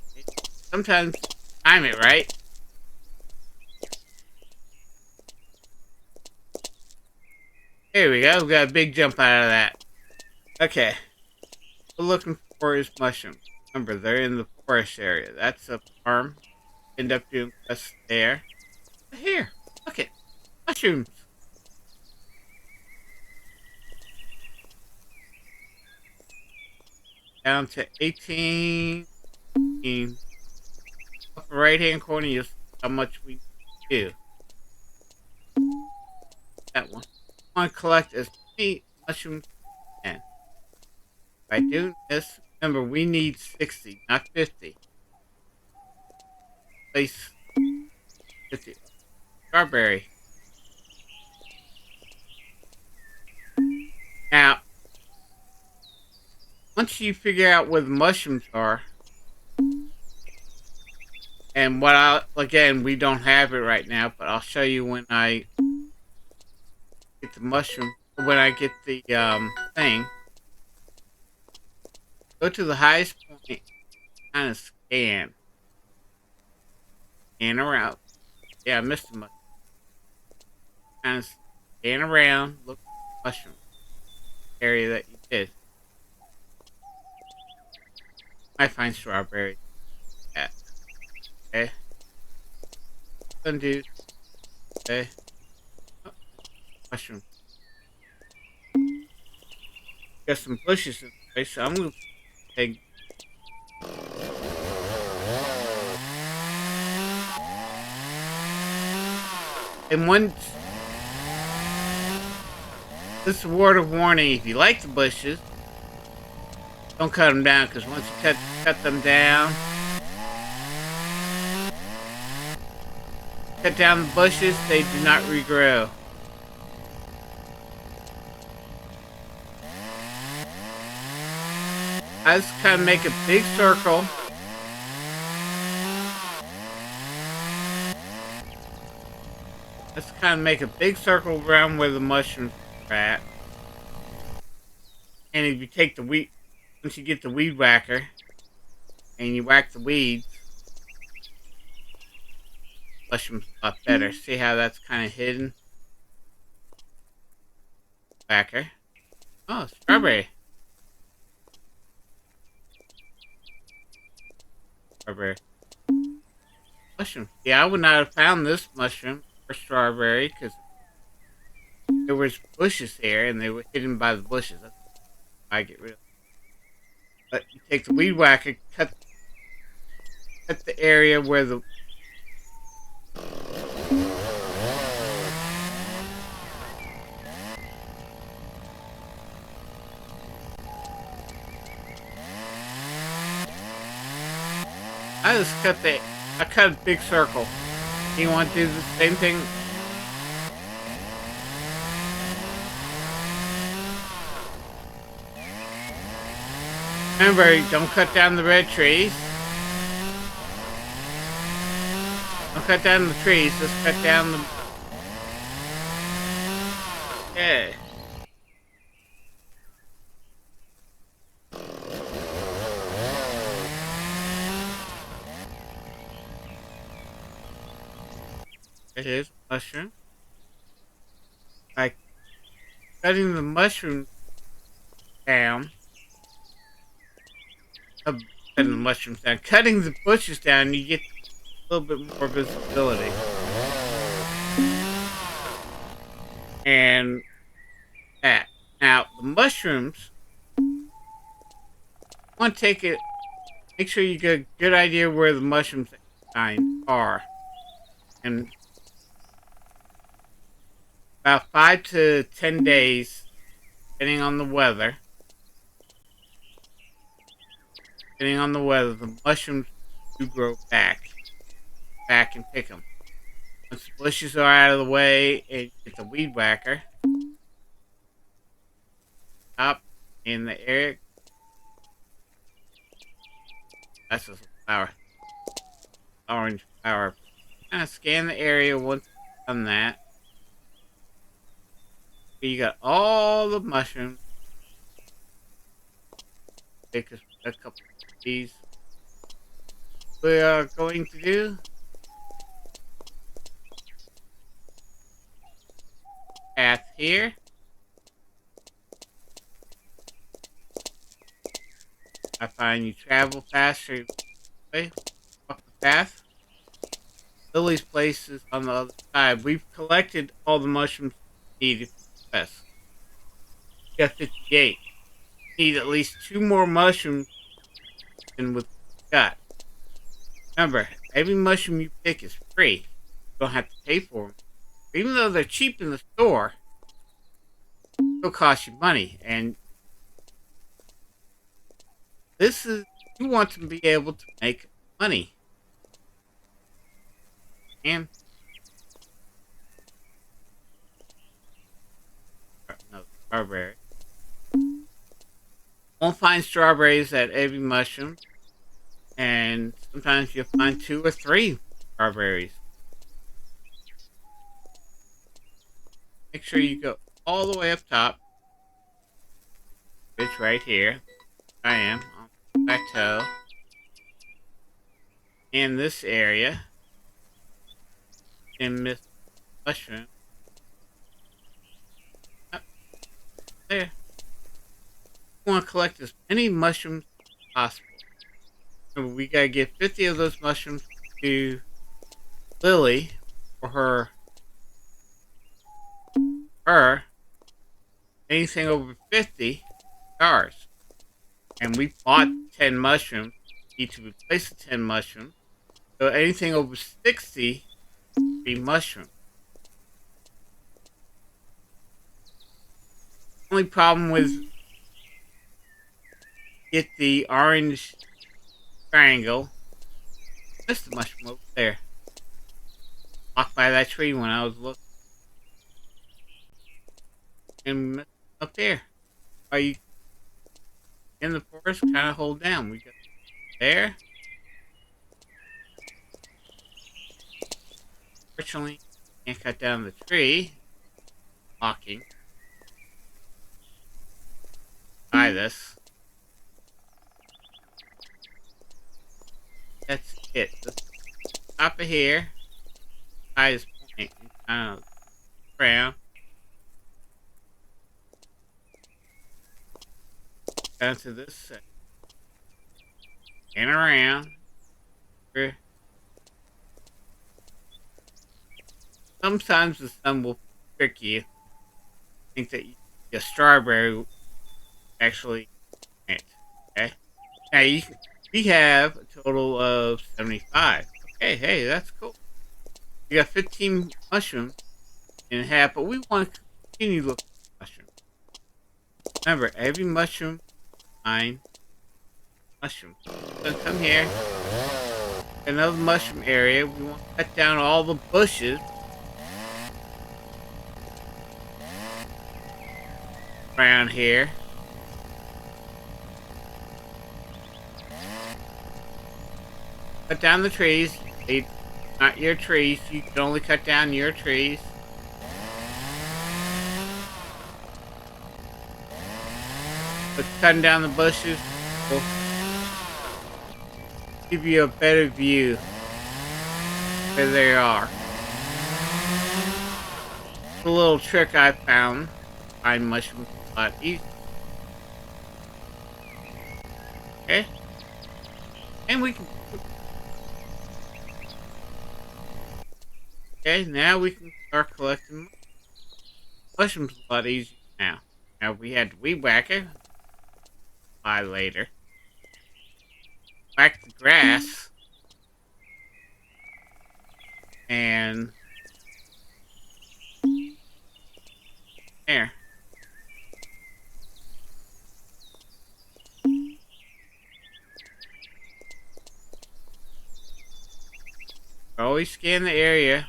Sometimes time it right. Here we go. We got a big jump out of that. Okay. What we're looking for is mushrooms. Remember, they're in the forest area. That's a farm. End up doing quests there. But here, look it. Mushrooms. Down to 18. Upper right hand corner, you'll see how much we do. That one. I want to collect as many mushrooms as I can. By doing this, remember we need 60, not 50. Place 50. Strawberry. Now, once you figure out where the mushrooms are, and again, we don't have it right now, but I'll show you when I get the mushroom, when I get the thing. Go to the highest point, kind of scan. Scan around. Yeah, I missed the mushroom. Kind of scan around, look for the mushroom area that you did. I find strawberries. that. Okay. Undo. Okay. Oh, mushroom. Got some bushes in the place, so I'm gonna take. And once this is a word of warning: if you like the bushes, don't cut them down, because once you cut them down, cut down the bushes, they do not regrow. I just kind of make a big circle. Let's kind of make a big circle around where the mushrooms are at. And if you take the weed, once you get the weed whacker, and you whack the weeds, mushrooms a lot better. See how that's kind of hidden? Whacker. Oh, strawberry. Strawberry. Mushroom. Yeah, I would not have found this mushroom or strawberry because there was bushes here and they were hidden by the bushes. That's why I get rid of them. But you take the weed whacker, cut the area where the I cut a big circle. You want to do the same thing? Remember, don't cut down the red trees. Don't cut down the trees, just cut down the... Okay. It is mushroom. By cutting the mushroom down, cutting the mushrooms down, cutting the bushes down, you get a little bit more visibility. And that. Now, the mushrooms, you want to take it, make sure you get a good idea where the mushrooms are. And about 5 to 10 days, depending on the weather. Depending on the weather, the mushrooms do grow back and pick them. Once the bushes are out of the way, and you get the weed whacker. Up in the area. That's a flower. Orange flower. Kind of scan the area once you've done that. You got all the mushrooms. Take a couple of these. We are going to do path here. I find you travel faster. Way up the path. Lily's place is on the other side. We've collected all the mushrooms needed. Yes. You got 58. You need at least 2 more mushrooms than what you got. Remember, every mushroom you pick is free. You don't have to pay for them. Even though they're cheap in the store, it'll cost you money. And this is, you want to be able to make money. And no, strawberry. Won't find strawberries at every mushroom, and sometimes you'll find 2 or 3 strawberries. Make sure you go all the way up top. It's right here. I am on the plateau. In this area. In this mushroom. Up there. You want to collect as many mushrooms as possible. And we gotta get 50 of those mushrooms to Lily for her. Anything over 50 stars. And we bought 10 mushrooms. Need to replace the 10 mushrooms. So anything over 60 be mushroom. Only problem with get the orange triangle. Missed the mushroom over there. Walked by that tree when I was looking. And up there. Are you in the forest? Kind of hold down. We got there. Fortunately, can't cut down the tree. Walking. Try this. That's it. Just top of here. Highest point. Kind of around. Down to this side. And around. Sometimes the sun will trick you. Think that a strawberry actually plant. Okay. Now we have a total of 75. Okay, hey, that's cool. We got 15 mushrooms in half, but we want to continue looking at mushrooms. Remember, every mushroom find mushroom. So come here. Another mushroom area. We want to cut down all the bushes. Around here. Cut down the trees. They not your trees. You can only cut down your trees. But cutting down the bushes will give you a better view where they are. It's a little trick I found. Find mushrooms a lot easier. Okay? And we can... Okay, now we can start collecting mushrooms a lot easier now. Now we had to weed whacker. Buy later. Whack the grass. And... there. Always scan the area.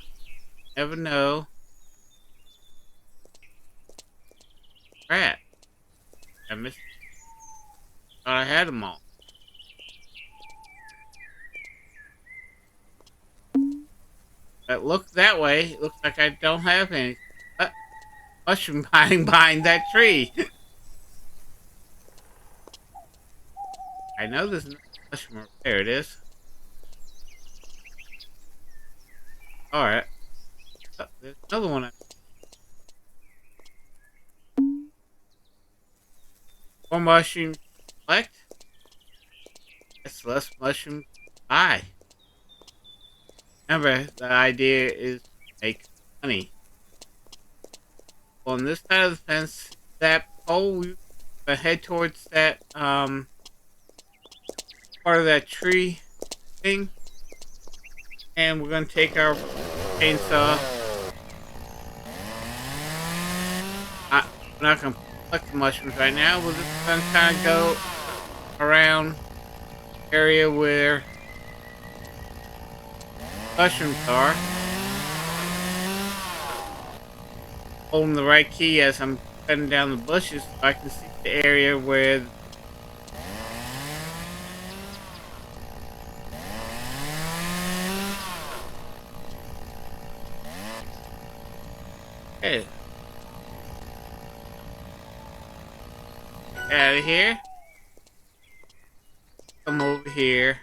Never know. Rat. I missed. Thought I had them all. But look that way. It looks like I don't have any. Mushroom hiding behind that tree. I know there's no mushroom. There it is. Alright. Oh, there's another one. More mushrooms collect. That's less mushroom buy. Remember, the idea is to make money. On this side of the fence, that pole, we head towards that part of that tree thing. And we're going to take our chainsaw. We're not going to collect the mushrooms right now. We're just going to kind of go around the area where mushrooms are. Holding the right key as I'm cutting down the bushes so I can see the area where hey. Out of here. Come over here.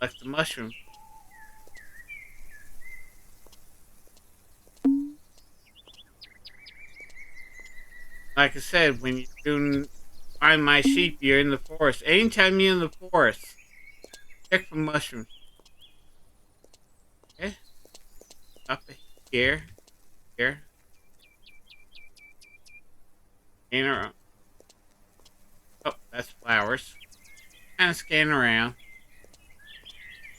Like the mushroom. like I said, when you do find my sheep, you're in the forest. Anytime you're in the forest, check for mushrooms. Okay? Up here. Here. Scan around. Oh, that's flowers. Kind of scan around.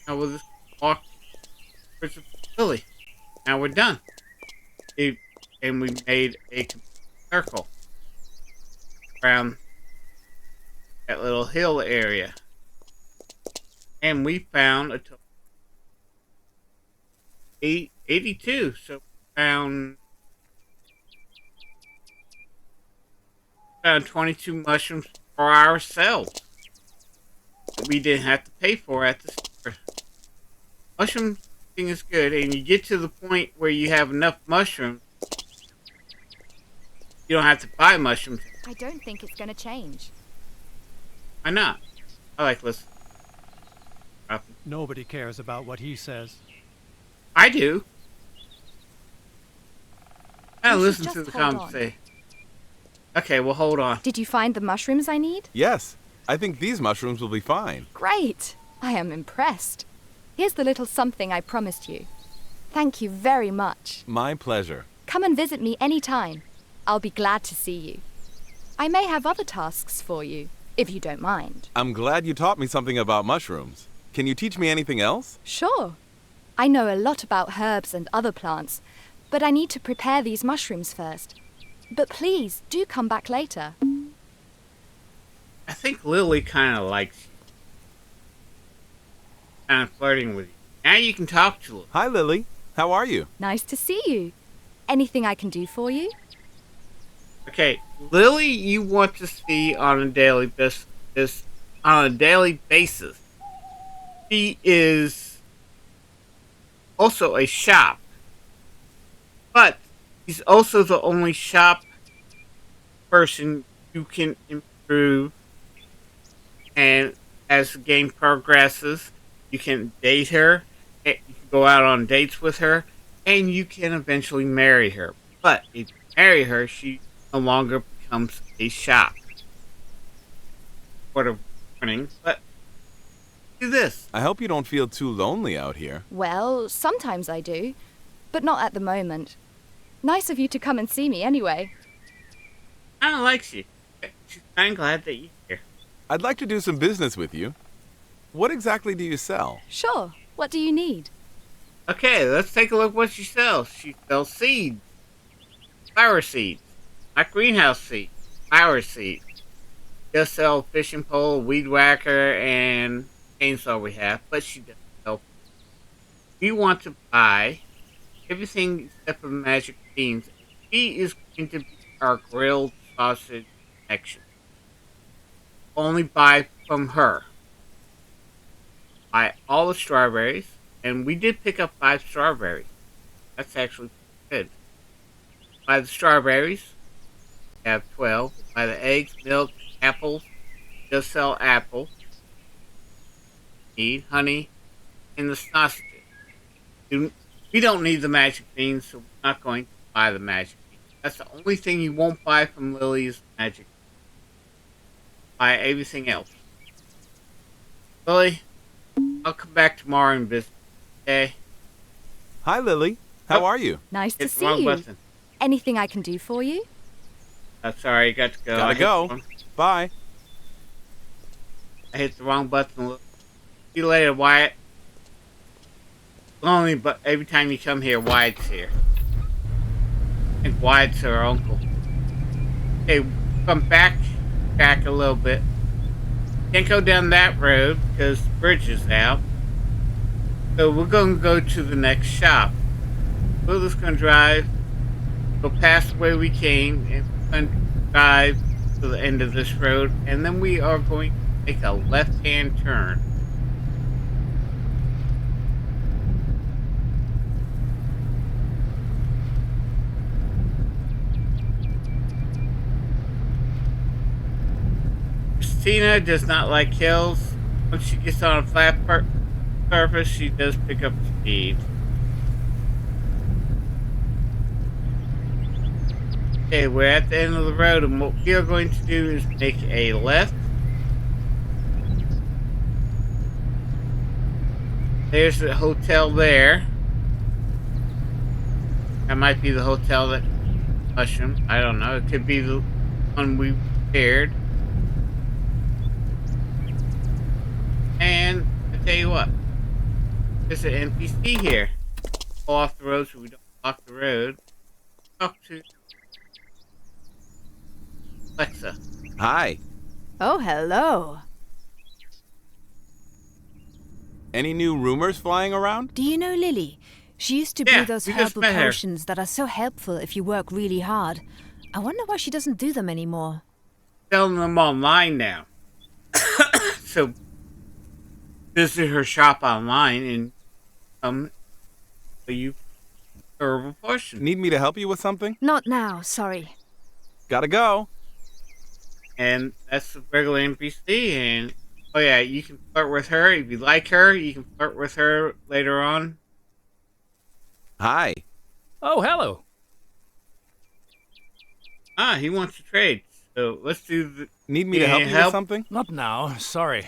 Now we'll just walk towards the lily. Now we're done. And we made a circle around that little hill area. And we found a total of 82. So we found 22 mushrooms for ourselves. We didn't have to pay for at the store. Mushroom thing is good, and you get to the point where you have enough mushrooms, you don't have to buy mushrooms. I don't think it's going to change. Why not? I like listening. Nobody cares about what he says. I do. I You should listen just to the hold on. conversation. Okay, well, hold on. Did you find the mushrooms I need? Yes, I think these mushrooms will be fine. Great! I am impressed. Here's the little something I promised you. Thank you very much. My pleasure. Come and visit me anytime. I'll be glad to see you. I may have other tasks for you, if you don't mind. I'm glad you taught me something about mushrooms. Can you teach me anything else? Sure. I know a lot about herbs and other plants, but I need to prepare these mushrooms first. But please, do come back later. I think Lily kind of likes you. Kind of flirting with you. Now you can talk to her. Hi, Lily. How are you? Nice to see you. Anything I can do for you? Okay, Lily, you want to see on a daily basis. On a daily basis. She is also a shop, but she's also the only shop person you can improve. And as the game progresses, you can date her, and you can go out on dates with her, and you can eventually marry her. But if you marry her, she no longer becomes a shop. Sort of warning, but do this. I hope you don't feel too lonely out here. Well, sometimes I do, but not at the moment. Nice of you to come and see me anyway. I don't like you. I'm glad that you're here. I'd like to do some business with you. What exactly do you sell? Sure. What do you need? Okay, let's take a look what she sells. She sells seeds. Flower seeds. Not greenhouse seeds. Flower seeds. Just sell fishing pole, weed whacker, and chainsaw we have, but she doesn't sell. We want to buy everything except for magic beans. She is going to be our grilled sausage connection. Only buy from her. Buy all the strawberries, and we did pick up 5 strawberries. That's actually good. Buy the strawberries. We have 12. Buy the eggs, milk, apples. Just sell apples. Need honey, and the sausages. We don't need the magic beans, so we're not going to buy the magic beans. That's the only thing you won't buy from Lily's magic. Buy everything else. Lily, I'll come back tomorrow and visit. Okay? Hi, Lily. How are you? Nice to Hit the see wrong you. button. Anything I can do for you? Sorry, you got to go. Gotta go. Bye. I hit the wrong button. See you later, Wyatt. Only, but every time you come here, Wyatt's here. I think Wyatt's her uncle. Okay, come back a little bit. Can't go down that road because the bridge is out. So we're going to go to the next shop. We're just going to drive, go past where we came, and we're going to drive to the end of this road, and then we are going to make a left-hand turn. Christina does not like hills. Once she gets on a flat surface, she does pick up speed. Okay, we're at the end of the road, and what we are going to do is make a left. There's the hotel there. That might be the hotel that Mushroom. I don't know. It could be the one we shared. And I tell you what, there's an NPC here. Pull off the road so we don't block the road. Talk to Alexa. Hi. Oh, hello. Any new rumors flying around? Do you know Lily? She used to Yeah, brew those we just herbal met her. potions that are so helpful if you work really hard. I wonder why she doesn't do them anymore. Selling them online now. So visit her shop online and you herbal potion. Need me to help you with something? Not now, sorry. Gotta go. And that's the regular NPC. And oh yeah, you can flirt with her if you like her. You can flirt with her later on. Hi. Oh, hello. Ah, he wants to trade. So let's do the. Need me to help you with something? Not now, sorry.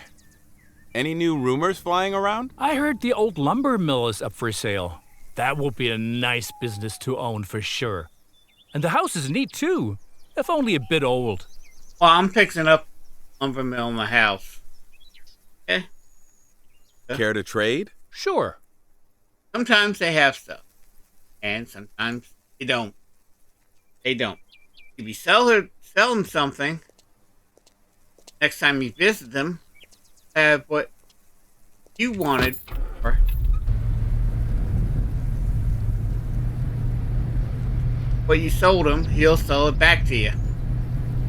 Any new rumors flying around? I heard the old lumber mill is up for sale. That will be a nice business to own for sure. And the house is neat too, if only a bit old. Well, I'm fixing up lumber mill in the house. Okay. Care to trade? Sure. Sometimes they have stuff, and sometimes they don't. They don't. If you sell them something, next time you visit them, have what you wanted for. What you sold him, he'll sell it back to you.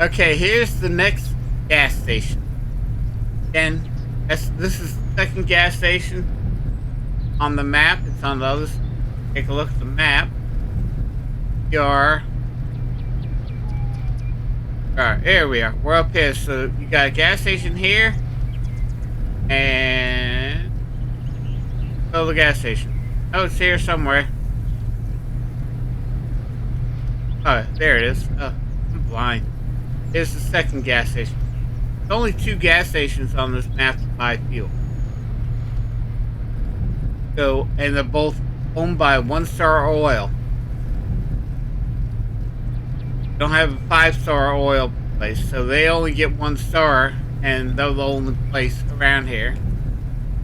Okay, here's the next gas station. And this is the second gas station on the map. It's on the other. Take a look at the map. Alright, here we are. We're up here. So you got a gas station here. And oh, the gas station. Oh, it's here somewhere. Oh, there it is. Oh, I'm blind. Here's the second gas station. There's only 2 gas stations on this map to buy fuel. So, and they're both owned by One Star Oil. Don't have a 5-star oil place, so they only get 1 star, and they're the only place around here.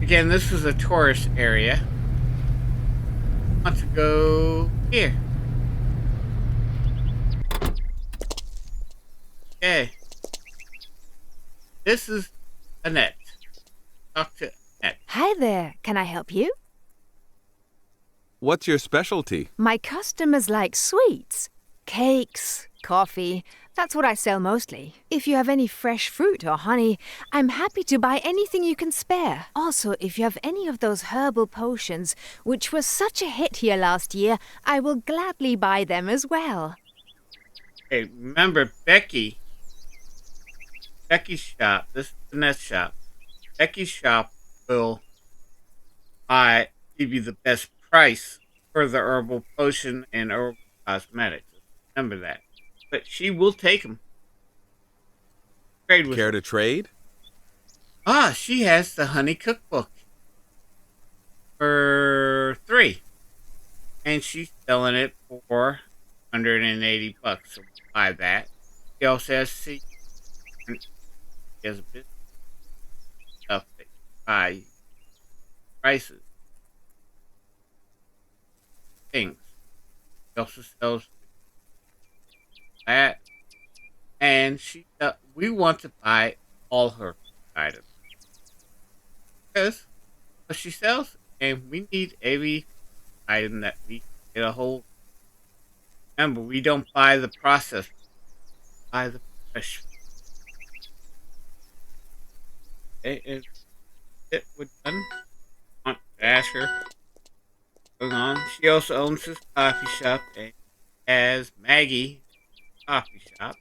Again, this is a tourist area. I want to go here. Okay. This is Annette. Talk to Annette. Hi there, can I help you? What's your specialty? My customers like sweets, cakes, coffee. That's what I sell mostly. If you have any fresh fruit or honey, I'm happy to buy anything you can spare. Also, if you have any of those herbal potions, which were such a hit here last year, I will gladly buy them as well. Hey, remember Becky's shop. This is Annette's shop. Becky's shop will give you the best price for the herbal potion and herbal cosmetics. Remember that. But she will take them. Trade with Care her. to trade? Ah, she has the honey cookbook for 3, and she's selling it for $180. So buy that. She also has she has a bit of stuff that you buy prices things. She also sells that, and we want to buy all her items because what she sells, and we need every item that we get a hold. Remember, we don't buy the process, we buy the fresh. Okay, and it we're done. On ask her. Hold on. She also owns this coffee shop and has Maggie coffee shop.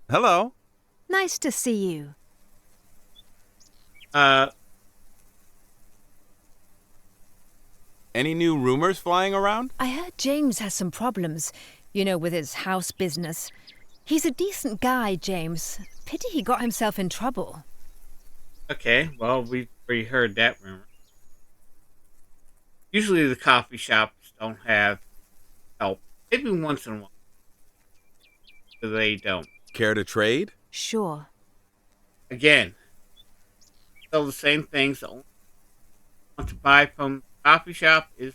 Hello. Nice to see you. Any new rumors flying around? I heard James has some problems, with his house business. He's a decent guy, James. Pity he got himself in trouble. Okay, well, we've already heard that rumor. Usually the coffee shops don't have help. Maybe once in a while, but they don't. Care to trade? Sure. Again, sell the same things. The only thing I want to buy from the coffee shop is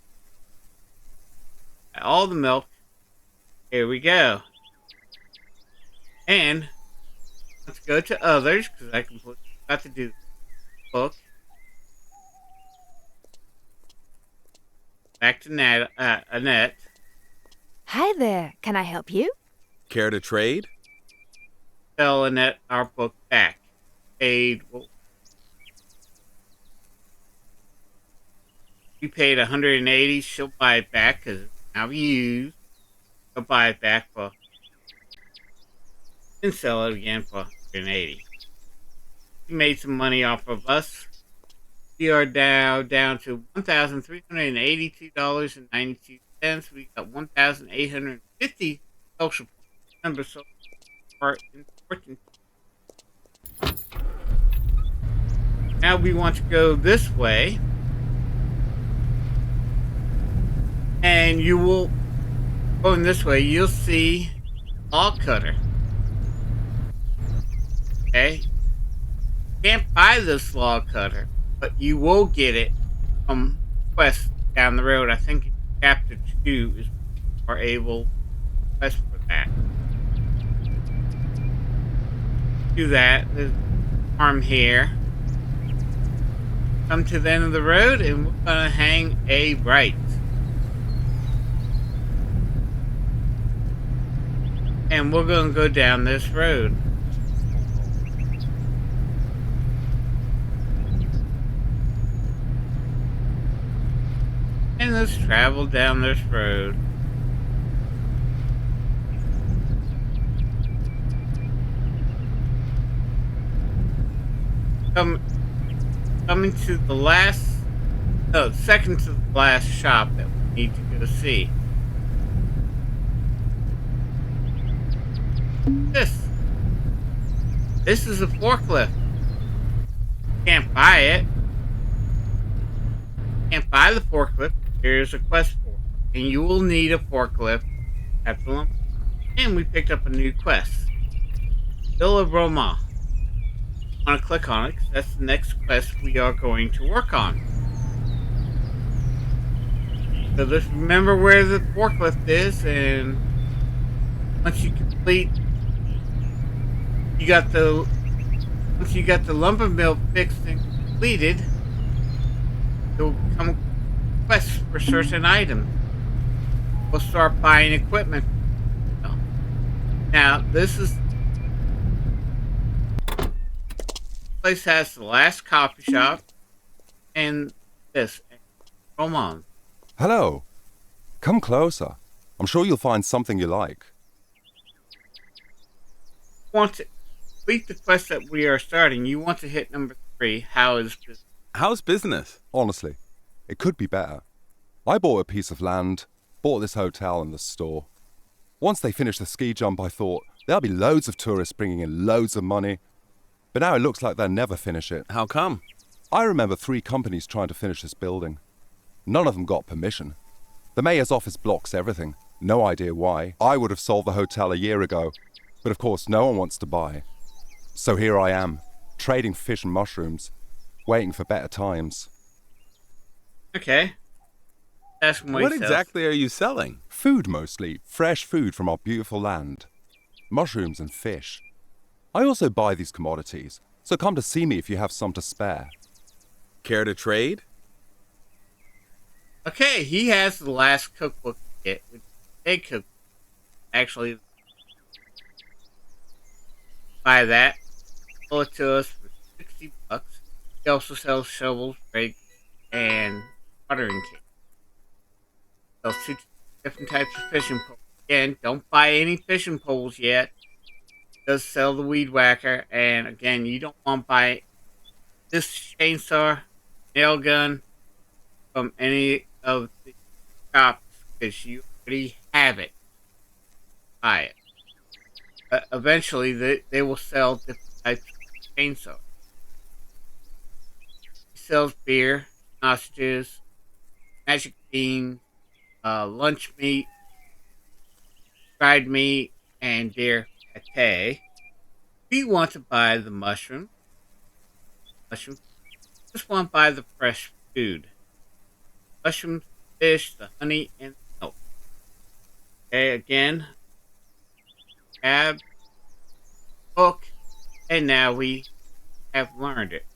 all the milk. Here we go. And let's go to others, because I completely forgot to do the book. Back to Annette. Hi there. Can I help you? Care to trade? Sell Annette our book back. Paid, well, we paid 180. She'll buy it back because it's now used. She'll buy it back for, and sell it again for 180. We made some money off of us. We are now down to $1,382.92. We got 1,850 social points. Remember, so far important. Now we want to go this way. And you will, going this way, you'll see log cutter. Okay? Can't buy this log cutter, but you will get it from quest down the road. I think in chapter 2 is are able to quest for that. Do that. There's a farm here. Come to the end of the road and we're gonna hang a right. And we're gonna go down this road. And let's travel down this road. Coming to the second to the last shop that we need to go see. This is a forklift. Can't buy it. Can't buy the forklift. Here's a quest for it. And you will need a forklift at the lumber. And we picked up a new quest. Villa Roma. I want to click on it because that's the next quest we are going to work on. So just remember where the forklift is, and once you complete, once you got the lumber mill fixed and completed, you'll come quest for certain items. We'll start buying equipment. Now this place has the last coffee shop and this. Come on. Hello. Come closer. I'm sure you'll find something you like. Want to complete the quest that we are starting, you want to hit number 3. How's business? Honestly, it could be better. I bought a piece of land, bought this hotel and the store. Once they finish the ski jump, I thought there'll be loads of tourists bringing in loads of money. But now it looks like they'll never finish it. How come? I remember 3 companies trying to finish this building. None of them got permission. The mayor's office blocks everything. No idea why. I would have sold the hotel a year ago, but of course no one wants to buy. So here I am, trading fish and mushrooms, waiting for better times. Okay. That's what exactly are you selling? Food mostly. Fresh food from our beautiful land. Mushrooms and fish. I also buy these commodities, so come to see me if you have some to spare. Care to trade? Okay, he has the last cookbook kit, which is a cookbook. Actually, buy that, sell it to us for $60. He also sells shovels, rakes, and watering kits. Sells 2 different types of fishing poles. Again, don't buy any fishing poles yet. He does sell the weed whacker, and again, you don't want to buy this chainsaw, nail gun from any of the shops because you already have it. Buy it. eventually they will sell different types of chainsaws. He sells beer, sausages, magic beans, lunch meat, fried meat, and deer pate. If you want to buy the mushroom, just want to buy the fresh food. Mushrooms, fish, the honey, and the milk. Okay, again, tab, book, and now we have learned it.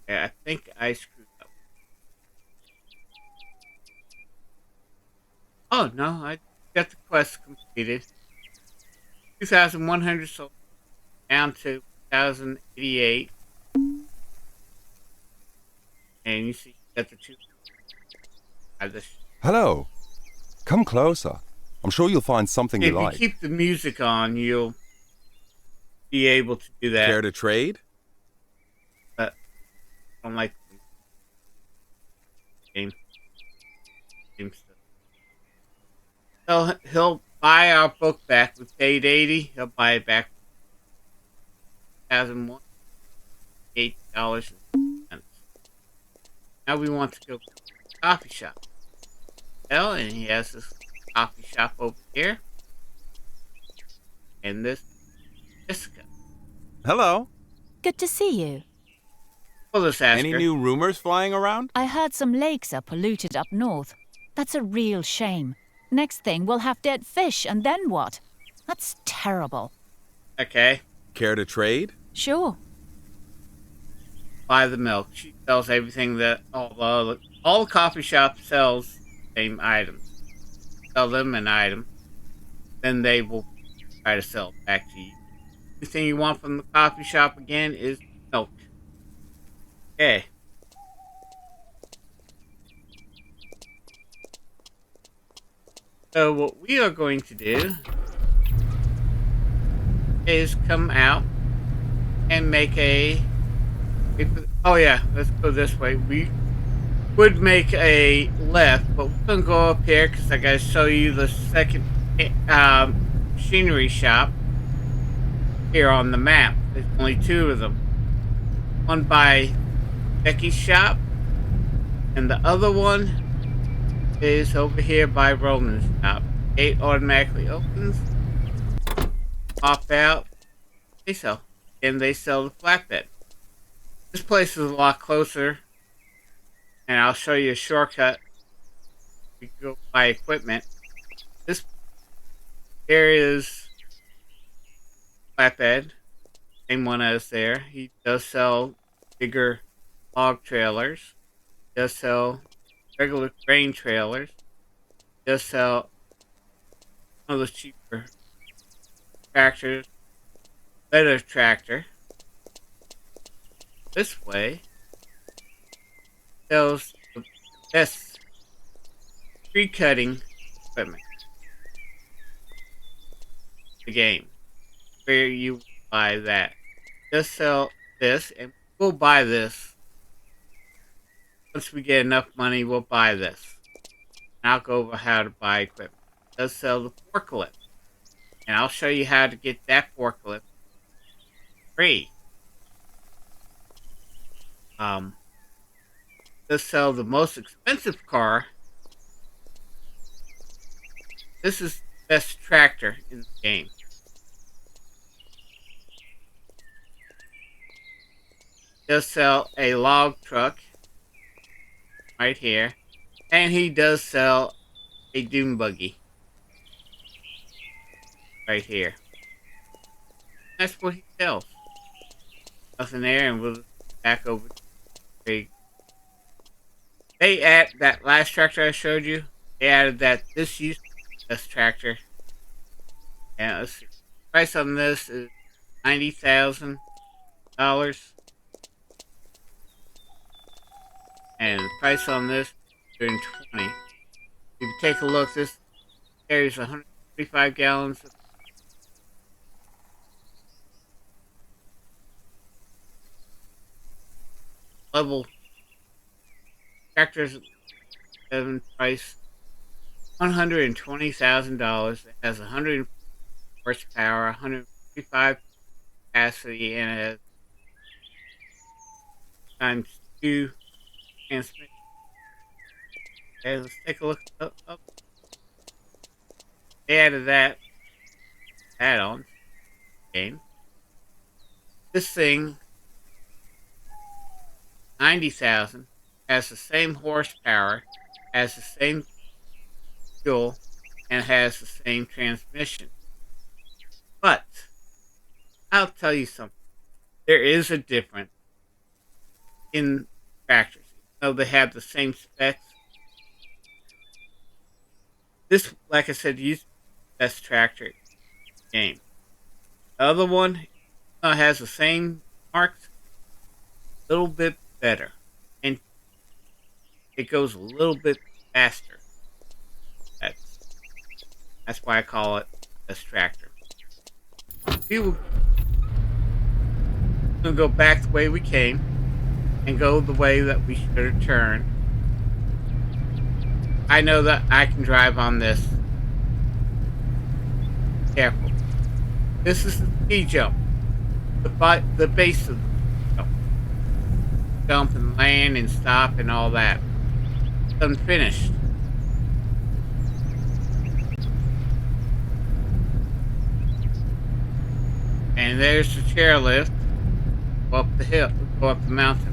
Okay, I think I screwed up. Oh no, I got the quest completed. 2,100 souls down to 1,088. And you see, you got the two. Hello. Come closer. I'm sure you'll find something you If you like. keep the music on, you'll be able to do that. Care to trade? But I don't like the game. So he'll buy our book back. We paid 80. He'll buy it back. $8. Now we want to go to the coffee shop. Well, and he has this coffee shop over here. And this Jessica. Hello. Good to see you. Well, let's ask Any her. new rumors flying around? I heard some lakes are polluted up north. That's a real shame. Next thing, we'll have dead fish, and then what? That's terrible. Okay. Care to trade? Sure. Buy the milk. She sells everything that all the coffee shop sells the same items. Sell them an item, then they will try to sell it back to you. Anything you want from the coffee shop again is milk. Okay. So what we are going to do is come out and make a... Oh yeah, let's go this way. We would make a left, but we're going to go up here because I got to show you the second machinery shop here on the map. There's only two of them. One by Becky's shop, and the other one is over here by Roman's shop. Gate automatically opens. Pop out. They sell. And they sell the flatbed. This place is a lot closer. And I'll show you a shortcut. We can go buy equipment. This area is flatbed. Same one as there. He does sell bigger log trailers. He does sell regular grain trailers. He does sell one of the cheaper tractors. Better tractor. This way sells the best tree cutting equipment. The game. Where you buy that. Just sell this and we'll buy this. Once we get enough money, we'll buy this. And I'll go over how to buy equipment. It does sell the forklift. And I'll show you how to get that forklift free. Does sell the most expensive car. This is the best tractor in the game. Does sell a log truck right here, and he does sell a dune buggy right here. That's what he sells. Nothing there, and we'll back over to the... They add that last tractor I showed you. They added that this used to be this tractor. And let's see. The price on this is $90,000. And the price on this is $120,000. If you take a look, this carries 135 gallons of level tractors 2007 price $120,000. It has 100 horsepower, 155 capacity, and it has times 2 transmission. Okay, let's take a look up. They added that add-on game. This thing, 90,000, has the same horsepower, has the same fuel, and has the same transmission. But I'll tell you something. There is a difference in tractors. Though they have the same specs. This, like I said, used the best tractor in the game. The other one has the same marks, a little bit better, and it goes a little bit faster. That's why I call it best tractor. We're gonna go back the way we came, and go the way that we should have turned. I know that I can drive on this. Careful. This is the ski jump. The base of the jump. Jump and land and stop and all that. It's unfinished. And there's the chairlift. Go up the hill. Go up the mountain.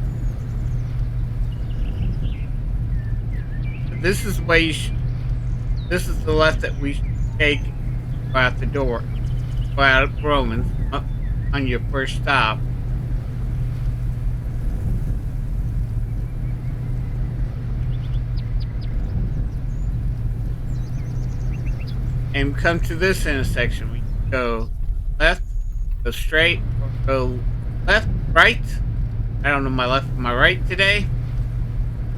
This is the way you this is the left that we should take. Go out the door. Go out of Romans on your first stop. And come to this intersection. We go left, go straight, or go left, right. I don't know my left and my right today.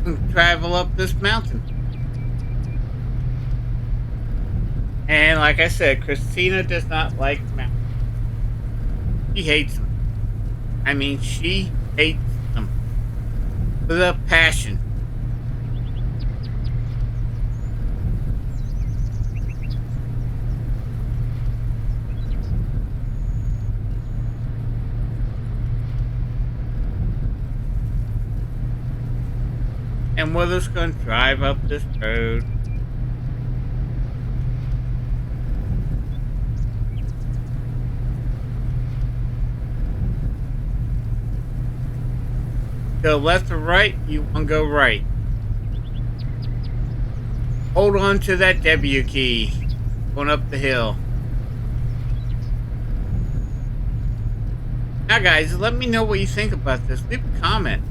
And travel up this mountain. And like I said, Christina does not like mountains. She hates them. I mean, she hates them with a passion. And we're just going to drive up this road. Go left or right, you want to go right. Hold on to that W key. Going up the hill. Now guys, let me know what you think about this. Leave a comment.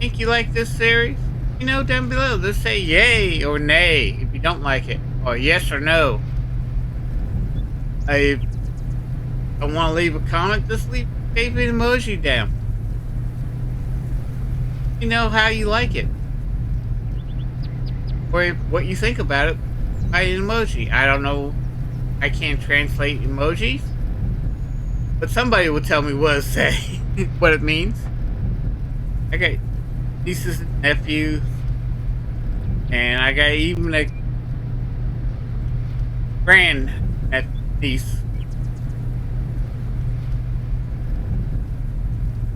Think you like this series? Let me know down below. Just say yay or nay if you don't like it. Or yes or no. If you don't want to leave a comment, just leave an emoji down. You know how you like it, or what you think about it by an emoji. I don't know, I can't translate emojis, but somebody will tell me what it say, what it means. Okay, nieces and nephews, and I got even a grand niece,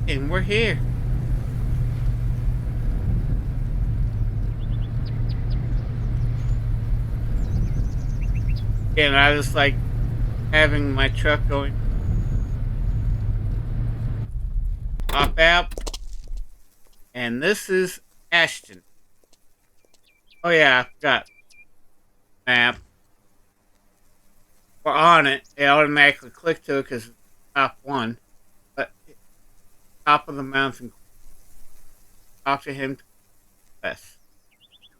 and we're here. And I just like having my truck going. Pop out. And this is Ashton. Oh yeah, I forgot. Map. We're on it. It automatically clicked to it because it's top one. But top of the mountain. Talk to him to west.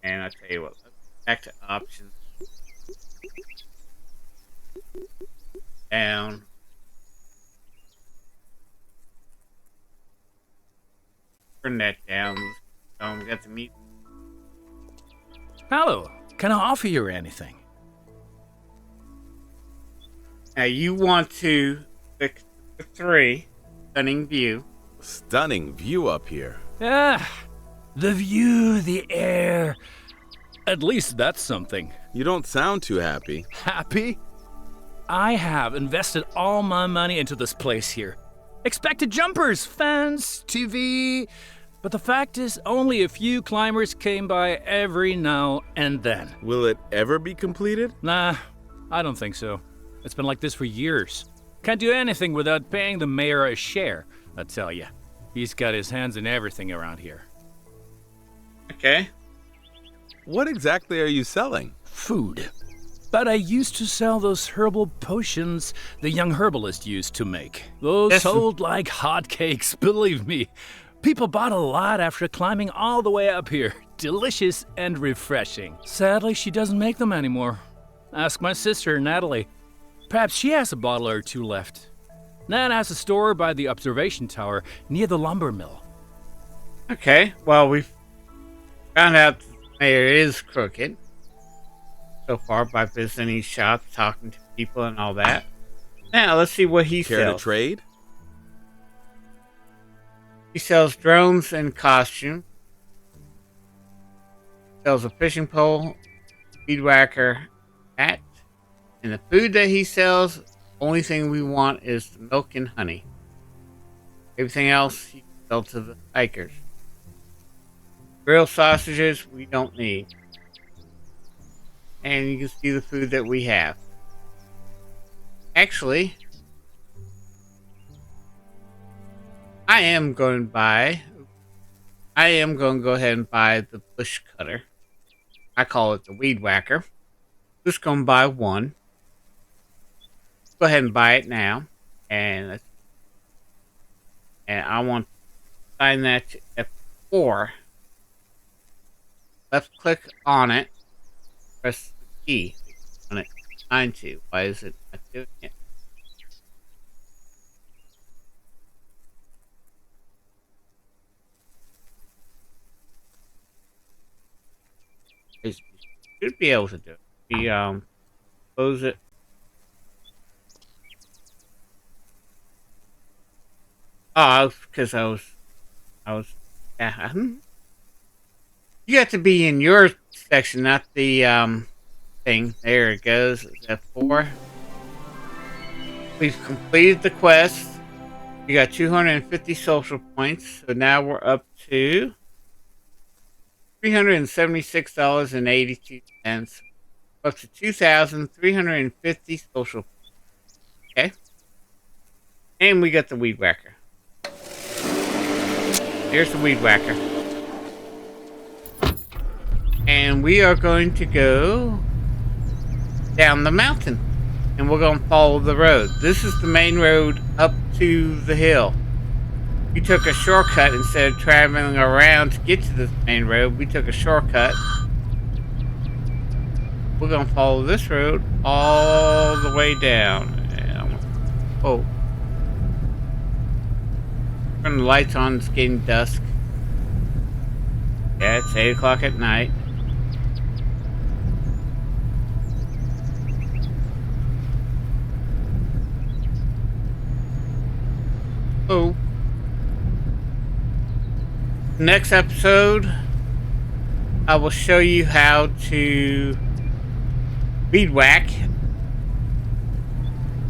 And I'll tell you what, let's back to options. Down. Turn that down. We got to meet. Hello. Can I offer you anything? Now you want to pick the 3. Stunning view. Stunning view up here. Ah, the view, the air. At least that's something. You don't sound too happy. Happy? I have invested all my money into this place here. Expected jumpers, fans, TV. But the fact is, only a few climbers came by every now and then. Will it ever be completed? Nah, I don't think so. It's been like this for years. Can't do anything without paying the mayor a share, I tell ya. He's got his hands in everything around here. Okay. What exactly are you selling? Food. But I used to sell those herbal potions the young herbalist used to make. Those Yes. sold like hotcakes, believe me. People bought a lot after climbing all the way up here. Delicious and refreshing. Sadly, she doesn't make them anymore. Ask my sister, Natalie. Perhaps she has a bottle or two left. Nan has a store by the observation tower near the lumber mill. Okay. Well, we've found out the mayor is crooked so far by visiting shops, talking to people, and all that. Now, let's see what he Care to sells. trade? He sells drones and costume. Sells a fishing pole, weed whacker, hat. And the food that he sells, only thing we want is the milk and honey. Everything else he sells to the hikers. Grilled sausages we don't need. And you can see the food that we have. Actually, I am going to go ahead and buy the bush cutter. I call it the weed whacker. Just going to buy one. Go ahead and buy it now. And I want to assign that to F4. Left click on it. Press the key on it. Assign to. Why is it not doing it? Should be able to do it. We close it. Oh, because I was yeah. You have to be in your section, not the thing. There it goes. F4. We've completed the quest. We got 250 social points, so now we're up to $376.82, up to 2,350 social points. Okay. And we got the weed whacker. Here's the weed whacker. And we are going to go down the mountain. And we're going to follow the road. This is the main road up to the hill. We took a shortcut instead of traveling around to get to this main road. We took a shortcut. We're going to follow this road all the way down. Oh. Turn the lights on. It's getting dusk. Yeah, it's 8 o'clock at night. Oh. Next episode, I will show you how to weed whack.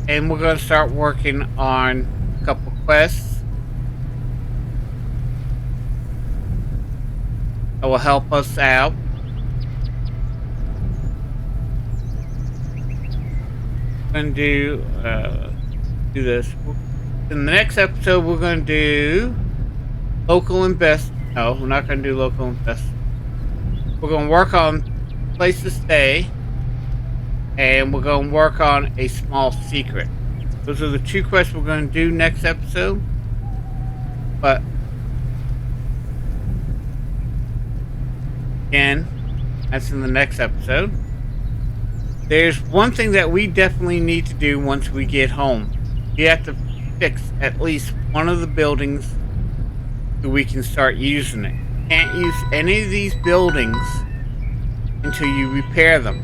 And we're going to start working on a couple quests that will help us out. I'm going to do this. In the next episode, we're going to do local invest. No, we're not going to do local invest. We're going to work on place to stay, and we're going to work on a small secret. Those are the two quests we're going to do next episode. But again, that's in the next episode. There's one thing that we definitely need to do once we get home. You have to fix at least one of the buildings so we can start using it. Can't use any of these buildings until you repair them.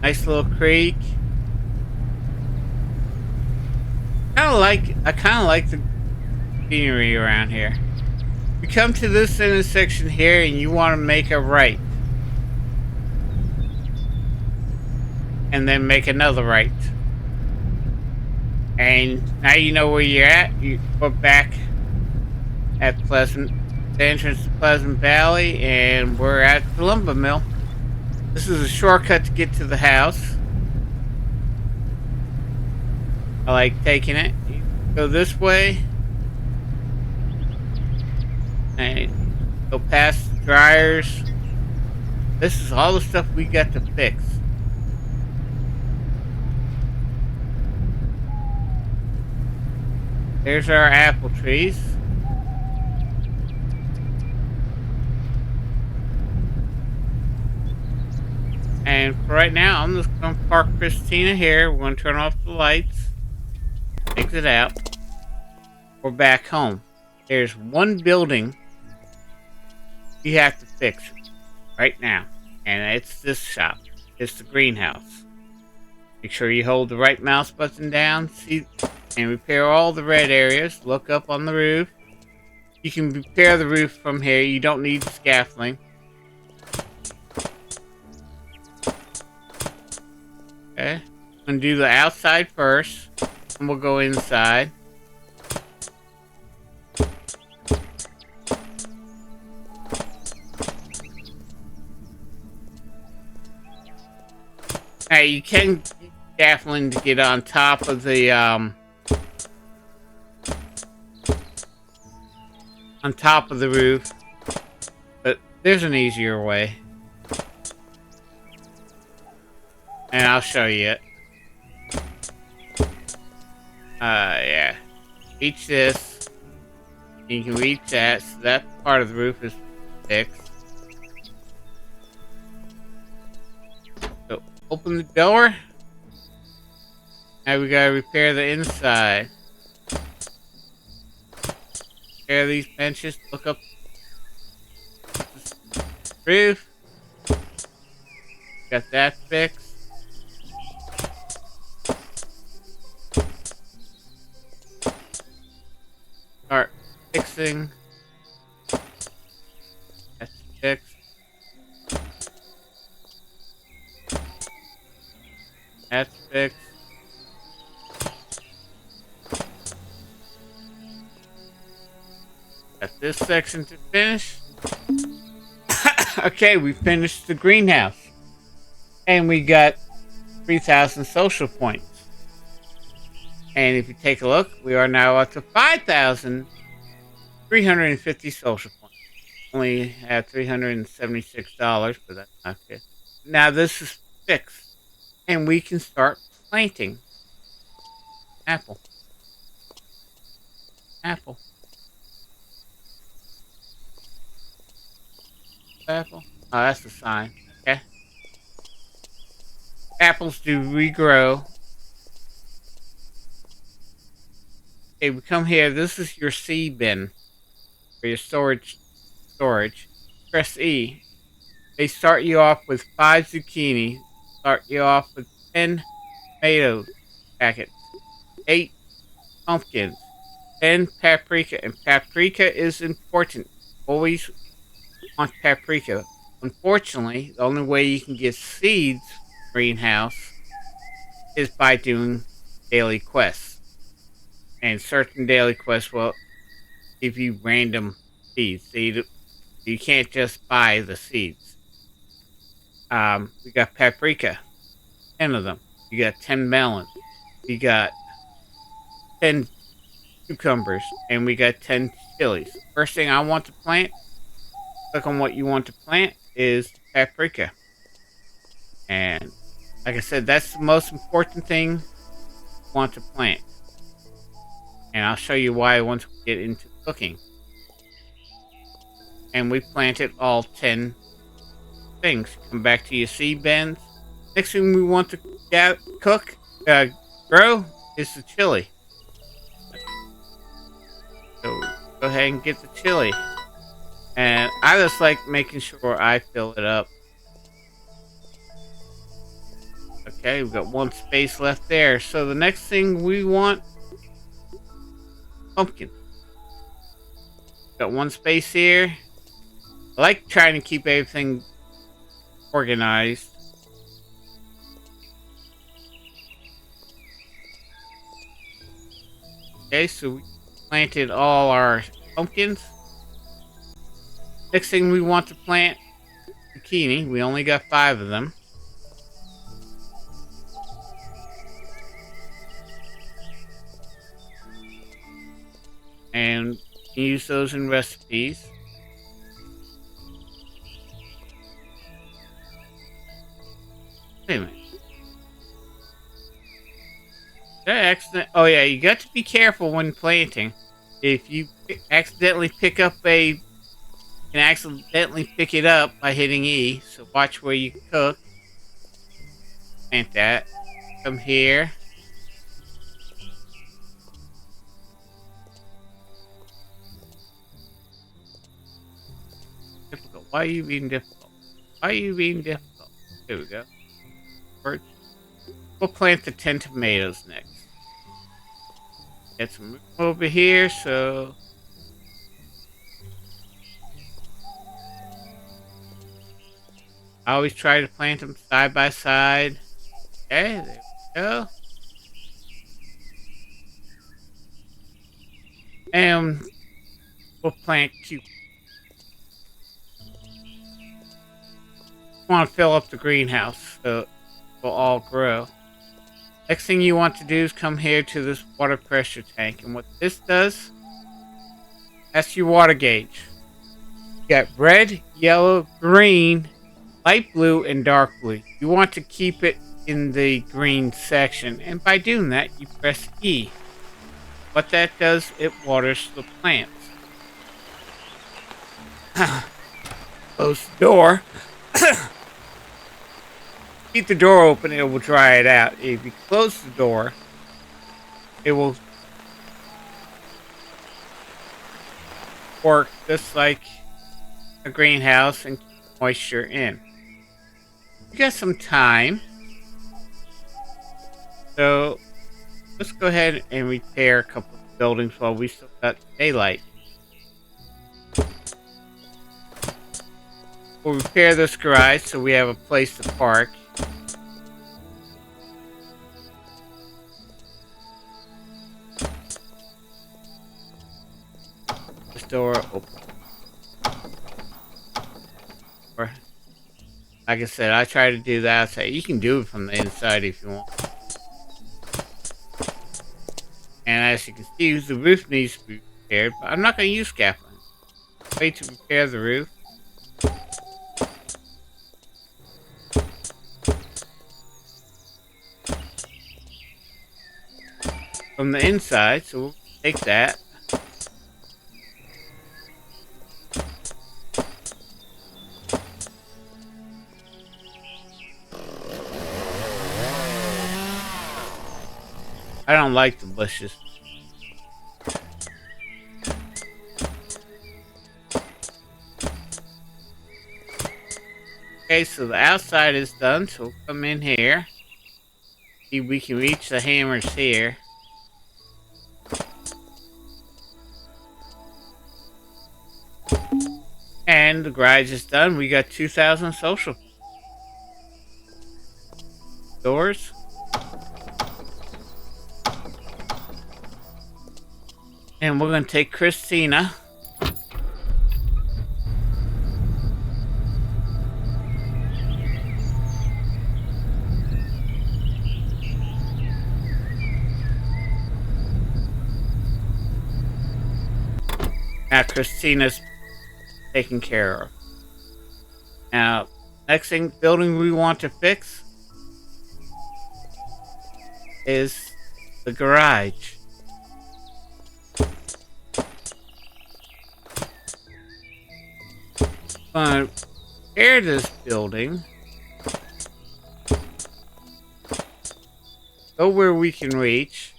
Nice little creek. I kind of like the scenery around here. We come to this intersection here and you want to make a right. And then make another right. And now you know where you're at. We're back at the entrance to Pleasant Valley, and we're at the lumber mill. This is a shortcut to get to the house. I like taking it. You go this way. And go past the dryers. This is all the stuff we got to fix. There's our apple trees. And for right now, I'm just going to park Christina here. We're going to turn off the lights. Exit out. We're back home. There's one building you have to fix right now. And it's this shop. It's the greenhouse. Make sure you hold the right mouse button down. See and repair all the red areas. Look up on the roof. You can repair the roof from here. You don't need scaffolding. Okay. I'm going to do the outside first. And we'll go inside. Now you can scaffolding to get on top of the roof, but there's an easier way, and I'll show you it. Yeah, reach this, you can reach that, so that part of the roof is fixed. So open the door. Now we gotta repair the inside. Repair these benches. Look up the roof. Got that fixed. Start fixing. That's fixed. That's fixed. Got this section to finish. Okay, we finished the greenhouse. And we got 3,000 social points. And if you take a look, we are now up to 5,350 social points. Only have $376, but that's not good. Now this is fixed. And we can start planting. Apple. Apple. Apple. Oh, that's the sign. Okay. Apples do regrow. Okay, we come here. This is your seed bin for your storage. Press E. They start you off with 5 zucchini. Start you off with 10 tomato packets, 8 pumpkins, 10 paprika. And paprika is important. Always want paprika. Unfortunately, the only way you can get seeds from greenhouse is by doing daily quests. And certain daily quests will give you random seeds. So you can't just buy the seeds. We got paprika, 10 of them. You got 10 melons. We got 10 cucumbers, and we got 10 chilies. First thing I want to plant, click on what you want to plant, is paprika. And like I said, that's the most important thing you want to plant. And I'll show you why once we get into cooking. And we planted all 10 things. Come back to your seed bins. Next thing we want to grow is the chili. So go ahead and get the chili. And I just like making sure I fill it up. Okay, we've got one space left there. So the next thing we want, pumpkin. Got one space here. I like trying to keep everything organized. Okay, so we planted all our pumpkins. Next thing we want to plant zucchini. We only got 5 of them. And use those in recipes. Wait a minute. Did I accident? Oh yeah, you got to be careful when planting. If you accidentally pick up you can accidentally pick it up by hitting E. So watch where you cook. Plant that. Come here. Difficult. Why are you being difficult? Why are you being difficult? There we go. Birch. We'll plant the 10 tomatoes next. Get some room over here, so I always try to plant them side by side. Okay, there we go. And we'll plant cucumbers. Want to fill up the greenhouse so it will all grow. Next thing you want to do is come here to this water pressure tank, and what this does, that's your water gauge. You got red, yellow, green, light blue, and dark blue. You want to keep it in the green section, and by doing that you press E. What that does, it waters the plants. Close the door. Keep the door open, it will dry it out. If you close the door, it will work just like a greenhouse and keep moisture in. You got some time, so let's go ahead and repair a couple of buildings while we still got daylight. We'll repair this garage so we have a place to park. This door open. Or, like I said, I try to do that outside. You can do it from the inside if you want. And as you can see, the roof needs to be repaired, but I'm not going to use scaffolding. Wait to repair the roof. From the inside, so we'll take that. I don't like the bushes. Okay, so the outside is done, so we'll come in here. See, we can reach the hammers here. And the garage is done. We got 2,000 social doors. And we're going to take Christina. Now Christina's taken care of. Now, next building we want to fix is the garage. I'm going to repair this building. Go where we can reach.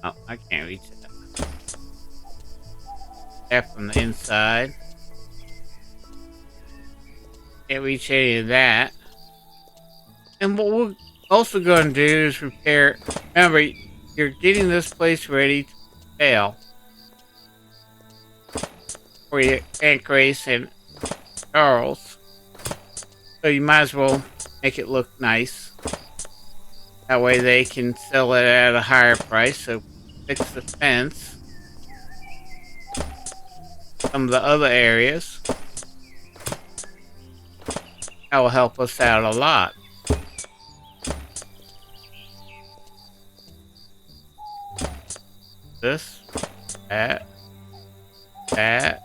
Oh, I can't reach it. That from the inside. Can't reach any of that. And what we're also going to do is repair. Remember, you're getting this place ready to sell for your Aunt Grace and Charles. So you might as well make it look nice. That way they can sell it at a higher price. So fix the fence. Some of the other areas. That will help us out a lot. This, that, that.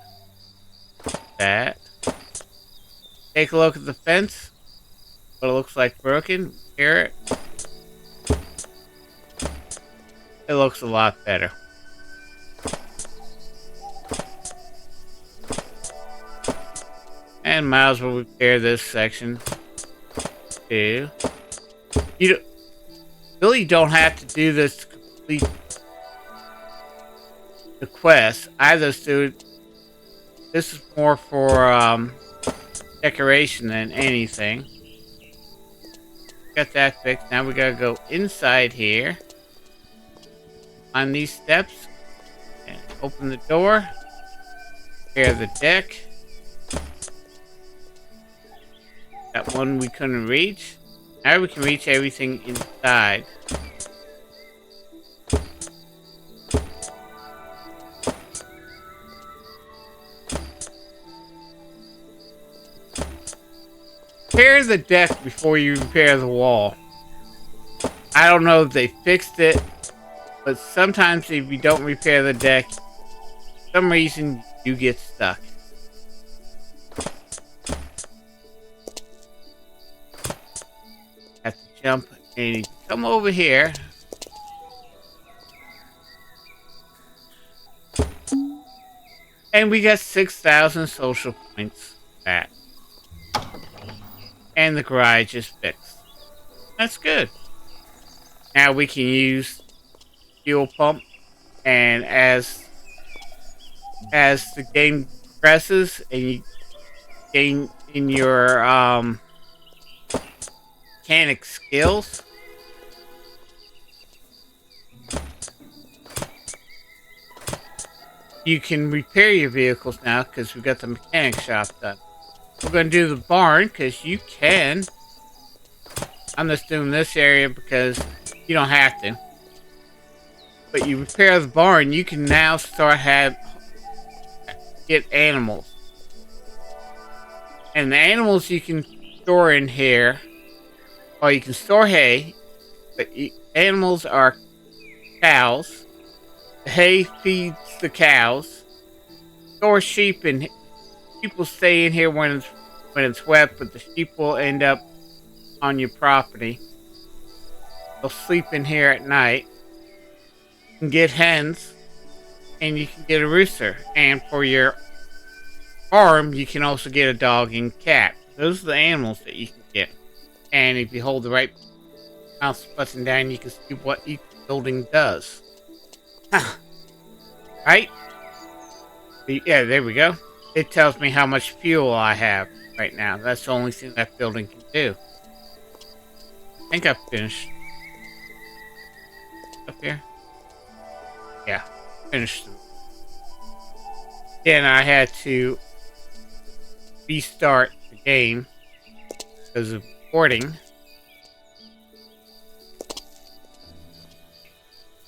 Take a look at the fence. What it looks like broken. Hear it. It looks a lot better. And might as well repair this section too. You really don't have to do this to complete the quest. I just do it. This is more for decoration than anything. Got that fixed. Now we gotta go inside here on these steps and open the door. Repair the deck. That one we couldn't reach. Now we can reach everything inside. Repair the deck before you repair the wall. I don't know if they fixed it, but sometimes if you don't repair the deck, for some reason you get stuck. Have to jump and you come over here. And we got 6,000 social points back. And the garage is fixed. That's good. Now we can use fuel pump, and as the game progresses and you gain in your mechanic skills, you can repair your vehicles now because we got the mechanic shop done. We're going to do the barn because you can. I'm just doing this area because you don't have to. But you repair the barn, you can now start get animals. And the animals you can store in here, or you can store hay, but animals are cows. The hay feeds the cows. Store sheep, and sheep will stay in here when it's wet, but the sheep will end up on your property. They'll sleep in here at night. You can get hens, and you can get a rooster. And for your farm, you can also get a dog and cat. Those are the animals that you can get. And if you hold the right mouse button down, you can see what each building does. Right? Yeah, there we go. It tells me how much fuel I have right now. That's the only thing that building can do. I think I've finished. Up here? Yeah, finished. Then I had to restart the game because of recording.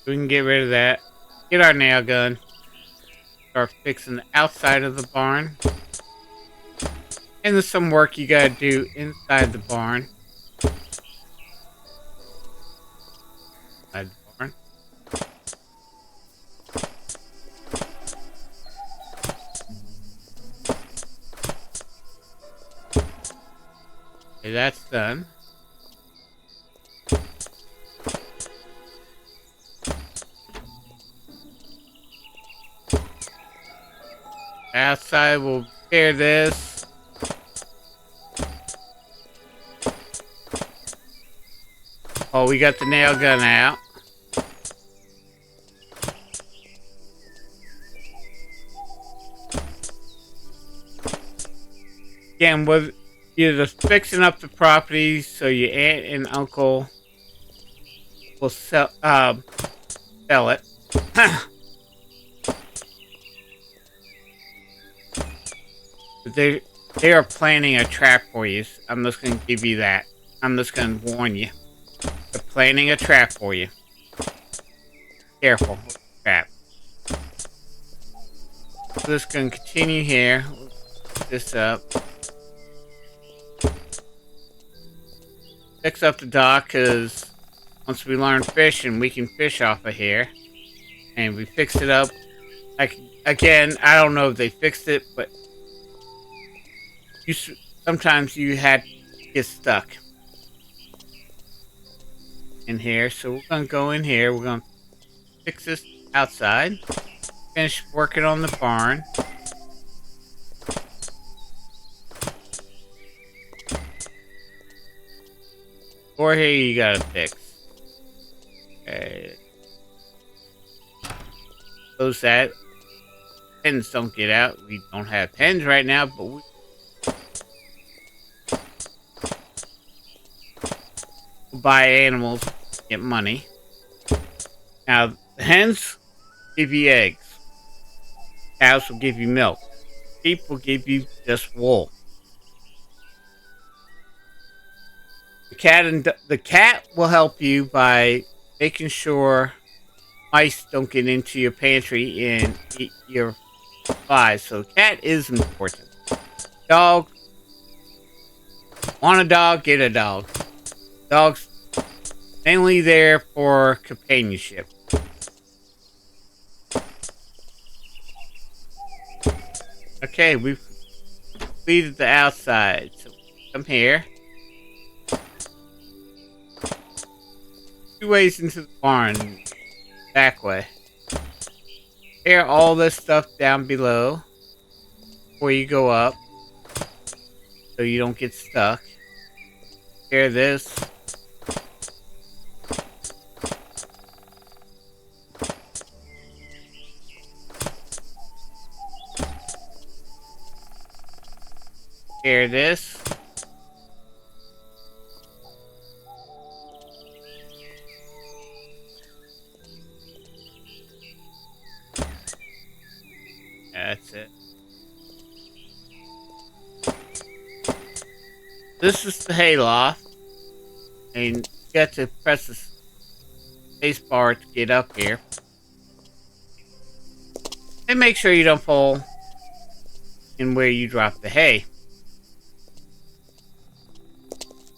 We can get rid of that. Get our nail gun. Start fixing the outside of the barn. And there's some work you gotta do inside the barn. Inside the barn. Okay, that's done. Outside, we'll repair this. Oh, we got the nail gun out. Again, You're just fixing up the property so your aunt and uncle will sell it. They are planning a trap for you. I'm just going to give you that. I'm just going to warn you. They're planning a trap for you. Careful. Trap. So just going to continue here. Put this up. Fix up the dock because once we learn fishing, we can fish off of here. And we fixed it up. Again, I don't know if they fixed it, but sometimes you had to get stuck in here. So we're going to go in here. We're going to fix this outside. Finish working on the barn. Door here you gotta fix. Okay. Close that. Pens don't get out. We don't have pens right now, but we'll buy animals, get money. Now, the hens give you eggs. Cows will give you milk. Sheep will give you just wool. The cat will help you by making sure mice don't get into your pantry and eat your supplies. So the cat is important. Dog. Want a dog? Get a dog. Dog's mainly there for companionship. Okay, we've completed the outside. So come here. 2 ways into the barn. Back way. Tear all this stuff down below before you go up, so you don't get stuck. Tear this. Tear this. That's it. This is the hayloft, and you got to press the space bar to get up here. And make sure you don't fall in where you drop the hay.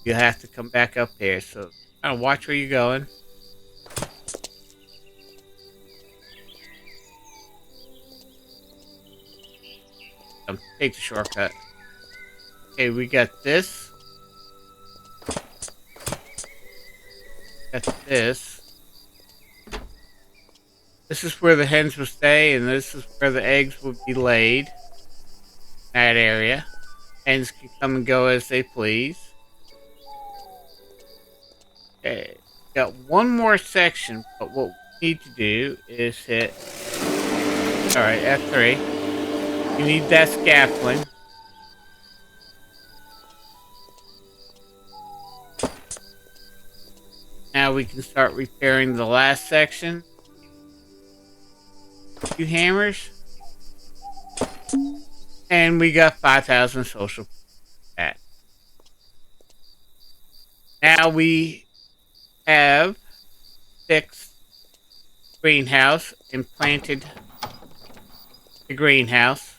You have to come back up here, so kind of watch where you're going. Take the shortcut. Okay, we got this. Got this. This is where the hens will stay, and this is where the eggs will be laid. That area. Hens can come and go as they please. Okay, got one more section, but what we need to do is hit. Alright, F3. You need that scaffolding. Now we can start repairing the last section. 2 hammers. And we got 5,000 social for that. Now we have fixed greenhouse and planted the greenhouse.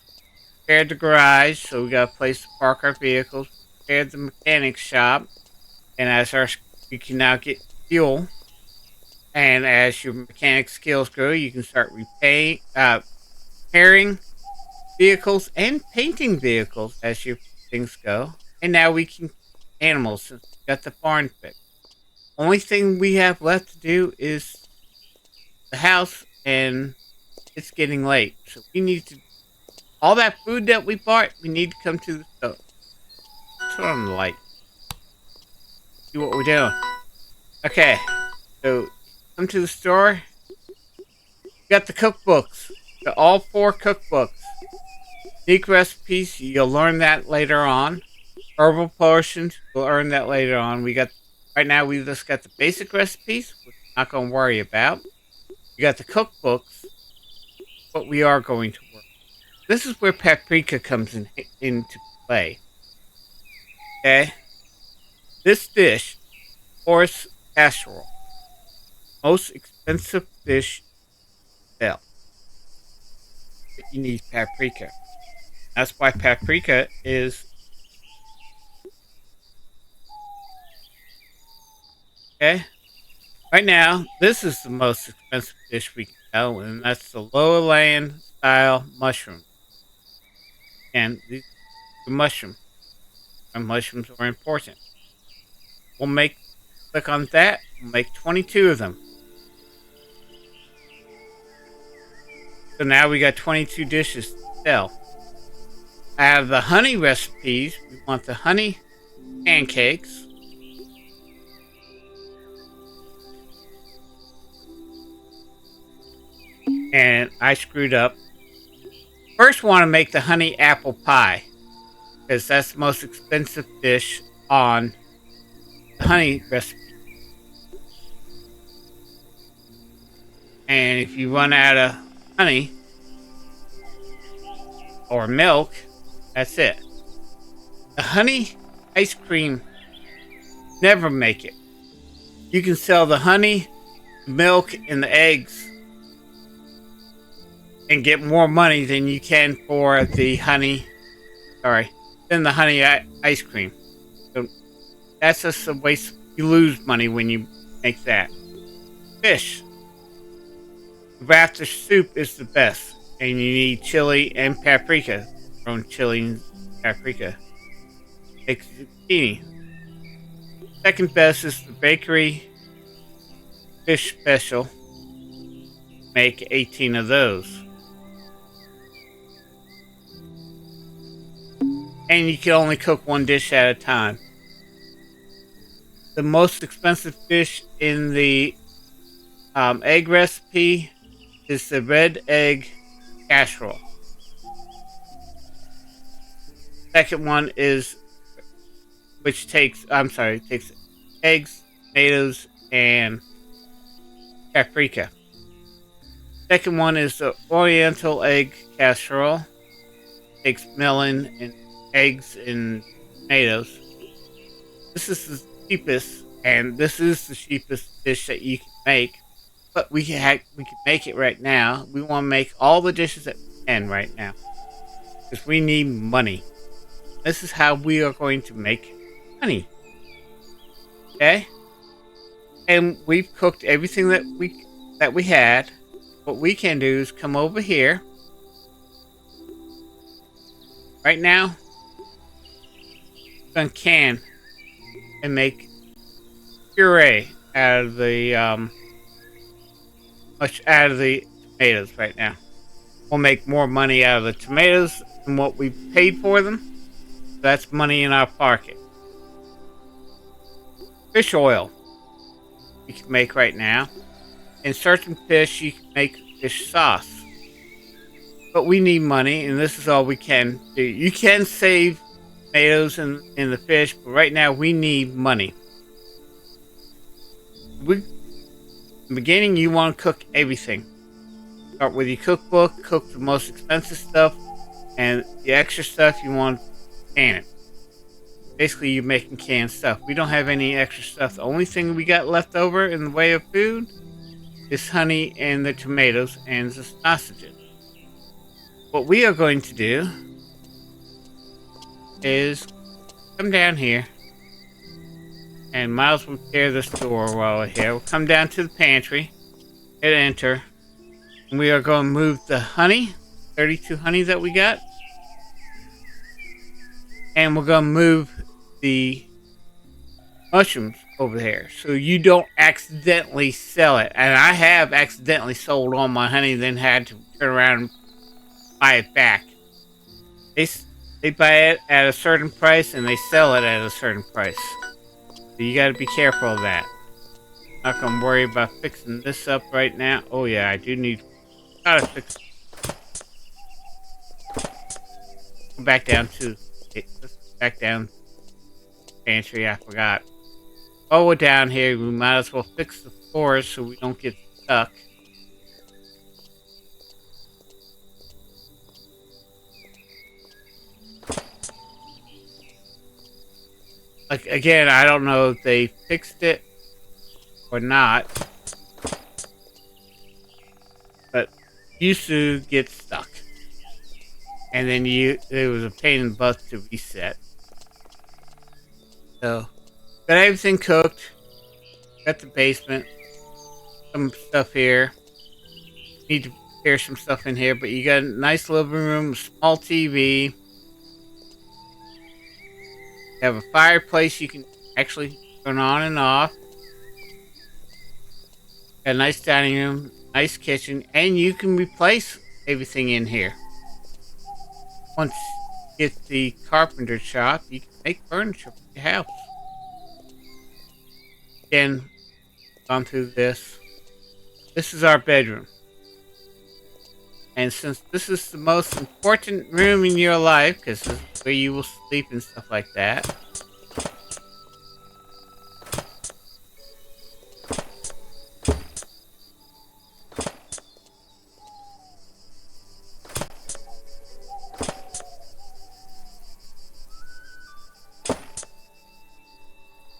Prepared the garage, so we got a place to park our vehicles. Prepared the mechanic shop, and you can now get fuel. And as your mechanic skills grow, you can start repairing vehicles and painting vehicles as your things go. And now we can animals. Since we got the barn fixed. Only thing we have left to do is the house, and it's getting late, so we need to. All that food that we bought, we need to come to the stove. Turn on the light. See what we're doing. Okay, so come to the store. We got the cookbooks. Got all 4 cookbooks. Unique recipes, you'll learn that later on. herbal potions. We'll earn that later on. Right now we just got the basic recipes, which I'm not going to worry about. We got the cookbooks, but we are going to work. This is where paprika comes into play. Okay? This dish, forest casserole, most expensive dish sell. You need paprika. That's why paprika is okay. Right now, this is the most expensive dish we can sell, and that's the lower land style mushroom. And these the mushroom. And mushrooms are important. Click on that, we'll make 22 of them. So now we got 22 dishes to sell. I have the honey recipes. We want the honey pancakes. And I screwed up. First, want to make the honey apple pie, because that's the most expensive dish on the honey recipe. And if you run out of honey or milk, that's it. The honey ice cream, never make it. You can sell the honey, milk, and the eggs and get more money than you can for the honey, than the honey ice cream. So that's just a waste. You lose money when you make that. Fish. Rafter soup is the best, and you need chili and paprika. From chili and paprika. Make zucchini. Second best is the bakery fish special. Make 18 of those. And you can only cook one dish at a time. The most expensive dish in the egg recipe is the red egg casserole. Second one is, takes eggs, tomatoes, and paprika. Second one is the oriental egg casserole. Takes melon and eggs and tomatoes. This is the cheapest, and this is the cheapest dish that you can make. But we can make it right now. We want to make all the dishes that we can right now, because we need money. This is how we are going to make money. Okay? And we've cooked everything that we had. What we can do is come over here. Right now, I'm going to can and make puree out of the tomatoes right now. We'll make more money out of the tomatoes than what we paid for them. That's money in our pocket. Fish oil you can make right now. In certain fish, you can make fish sauce. But we need money, and this is all we can do. You can save tomatoes in the fish, but right now we need money. In the beginning, you want to cook everything. Start with your cookbook, cook the most expensive stuff, and the extra stuff you want to can it. Basically, you're making canned stuff. We don't have any extra stuff. The only thing we got left over in the way of food is honey and the tomatoes and the sausages. What we are going to do is come down here, and Miles will tear this door while we're here. We'll come down to the pantry, hit enter, and we are going to move the honey, 32 honey that we got, and we're going to move the mushrooms over there so you don't accidentally sell it. And I have accidentally sold all my honey, then had to turn around and buy it back. They buy it at a certain price and they sell it at a certain price. So you gotta be careful of that. Not gonna worry about fixing this up right now. Oh yeah, I do need... Gotta fix... Go back down to... Back down pantry. I forgot. While we're down here, we might as well fix the floors so we don't get stuck. Like, again, I don't know if they fixed it or not. But used to get stuck. And then it was a pain in the butt to reset. So, got everything cooked. Got the basement. Some stuff here. Need to repair some stuff in here, but you got a nice living room, small TV. You have a fireplace you can actually turn on and off. Got a nice dining room, nice kitchen, and you can replace everything in here. Once you get the carpenter shop, you can make furniture for your house. Again, gone through this. This is our bedroom. And since this is the most important room in your life, because this is where you will sleep and stuff like that.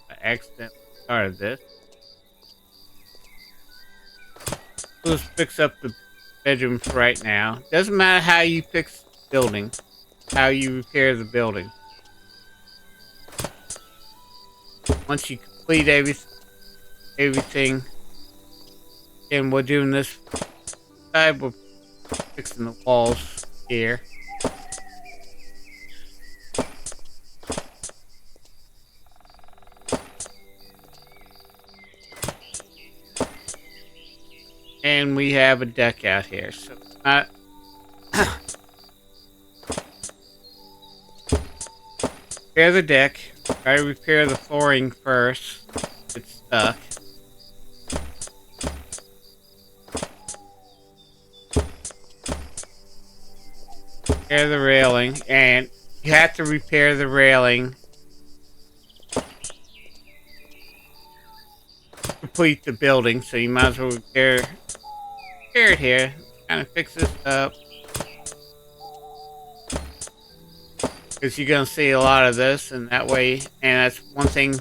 I accidentally started this. Let's fix up the bedroom for right now. Doesn't matter how you fix the building, how you repair the building. Once you complete everything, and we're doing this side, we're fixing the walls here. And we have a deck out here, so repair the deck. Try to repair the flooring first. It's stuck. Repair the railing, and you have to repair the railing. Complete the building, so you might as well repair it here. Kind of fix this up. Because you're going to see a lot of this, and that way, and that's one thing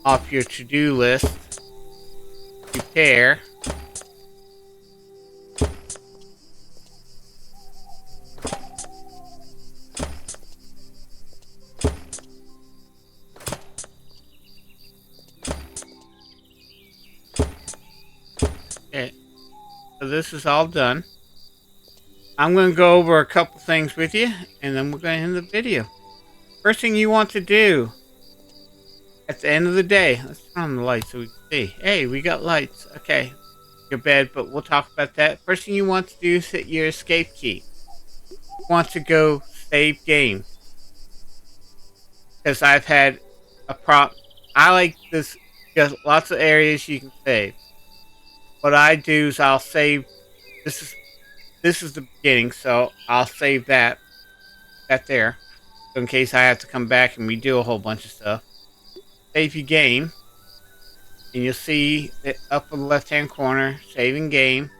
off your to-do list. Repair. Okay, so this is all done. I'm going to go over a couple things with you, and then we're going to end the video. First thing you want to do at the end of the day, let's turn on the lights so we can see. Hey, we got lights. Okay, your bed, but we'll talk about that. First thing you want to do is hit your escape key. You want to go save game. Because I've had a problem. I like this. There's lots of areas you can save. What I do is I'll save. This is the beginning, so I'll save that there, in case I have to come back and redo a whole bunch of stuff. Save your game, and you'll see it up in the left-hand corner, saving game.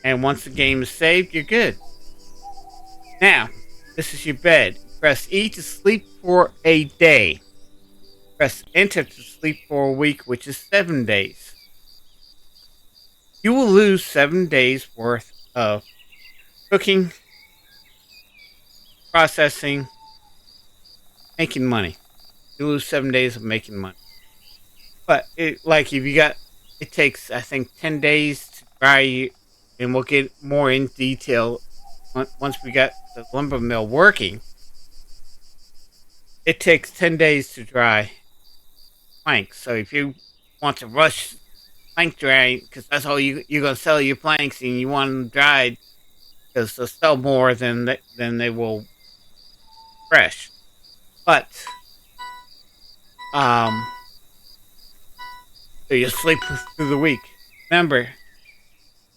And once the game is saved, you're good. Now, this is your bed. Press E to sleep for a day. Press Enter to sleep for a week, which is 7 days. You will lose 7 days worth of cooking, processing, making money. You lose 7 days of making money. But it takes, I think, 10 days to dry, and we'll get more in detail once we got the lumber mill working. It takes 10 days to dry planks. So if you want to rush plank drying, because that's how you're going to sell your planks, and you want them dried, because they'll sell more than they will fresh. But so you sleep through the week. Remember,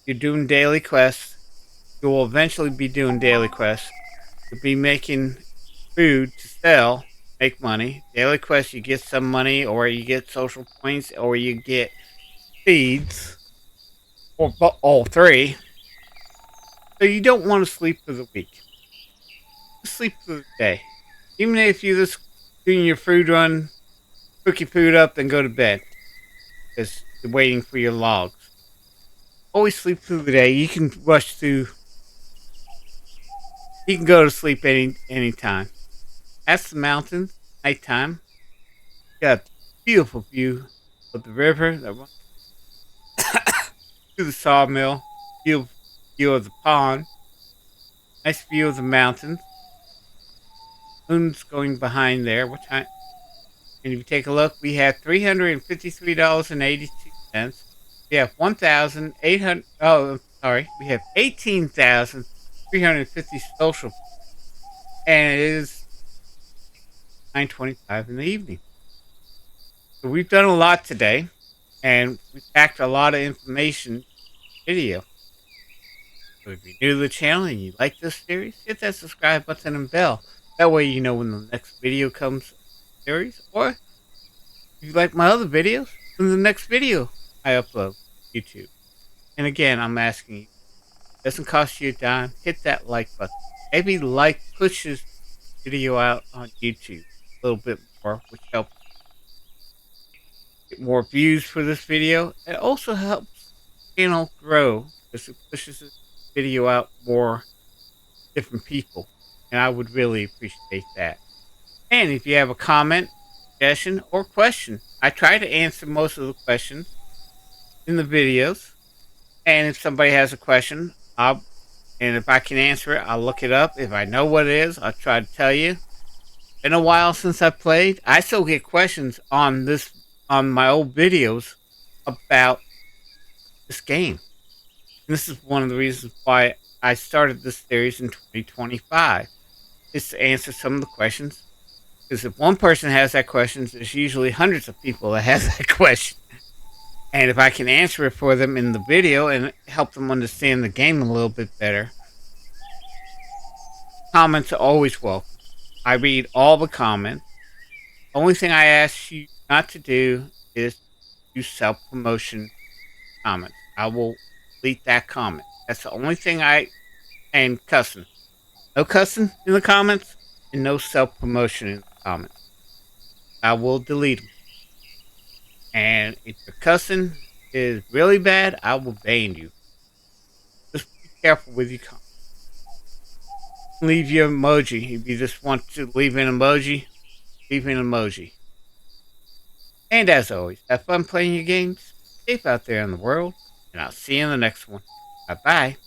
you're doing daily quests. You will eventually be doing daily quests. You'll be making food to sell. make money. Daily quests, you get some money, or you get social points, or you get feeds, or all three. So you don't want to sleep for the week. Just sleep for the day. Even if you're just doing your food run, cook your food up, then go to bed. Because you're waiting for your logs. Always sleep through the day. You can rush through. You can go to sleep any time. That's the mountains, nighttime. You got a beautiful view of the river that runs through the sawmill. Beautiful view of the pond. Nice view of the mountains. Moon's going behind there. What time? And if you take a look, we have $353.82. We have 1,800. Oh, sorry. We have 18,350 social. And it is 9:25 in the evening. So we've done a lot today, and we've packed a lot of information in the video. So if you're new to the channel and you like this series, hit that subscribe button and bell. That way you know when the next video comes series, or if you like my other videos, then the next video I upload to YouTube. And again, I'm asking you, it doesn't cost you a dime, hit that like button. Maybe like pushes the video out on YouTube a little bit more, which helps get more views for this video. It also helps the channel grow because it pushes this video out more different people. And I would really appreciate that. And if you have a comment, suggestion, or question, I try to answer most of the questions in the videos. And if somebody has a question, and if I can answer it, I'll look it up. If I know what it is, I'll try to tell you. Been a while since I played. I still get questions on my old videos about this game. And this is one of the reasons why I started this series in 2025. Is to answer some of the questions. Because if one person has that question, there's usually hundreds of people that have that question. And if I can answer it for them in the video and help them understand the game a little bit better, comments are always welcome. I read all the comments. The only thing I ask you not to do is do self-promotion comments. I will delete that comment. That's the only thing and cussing. No cussing in the comments, and no self-promotion in the comments. I will delete them. And if your cussing is really bad, I will ban you. Just be careful with your comments. Leave your emoji. If you just want to leave an emoji, leave an emoji. And as always, have fun playing your games. Safe out there in the world. And I'll see you in the next one. Bye-bye.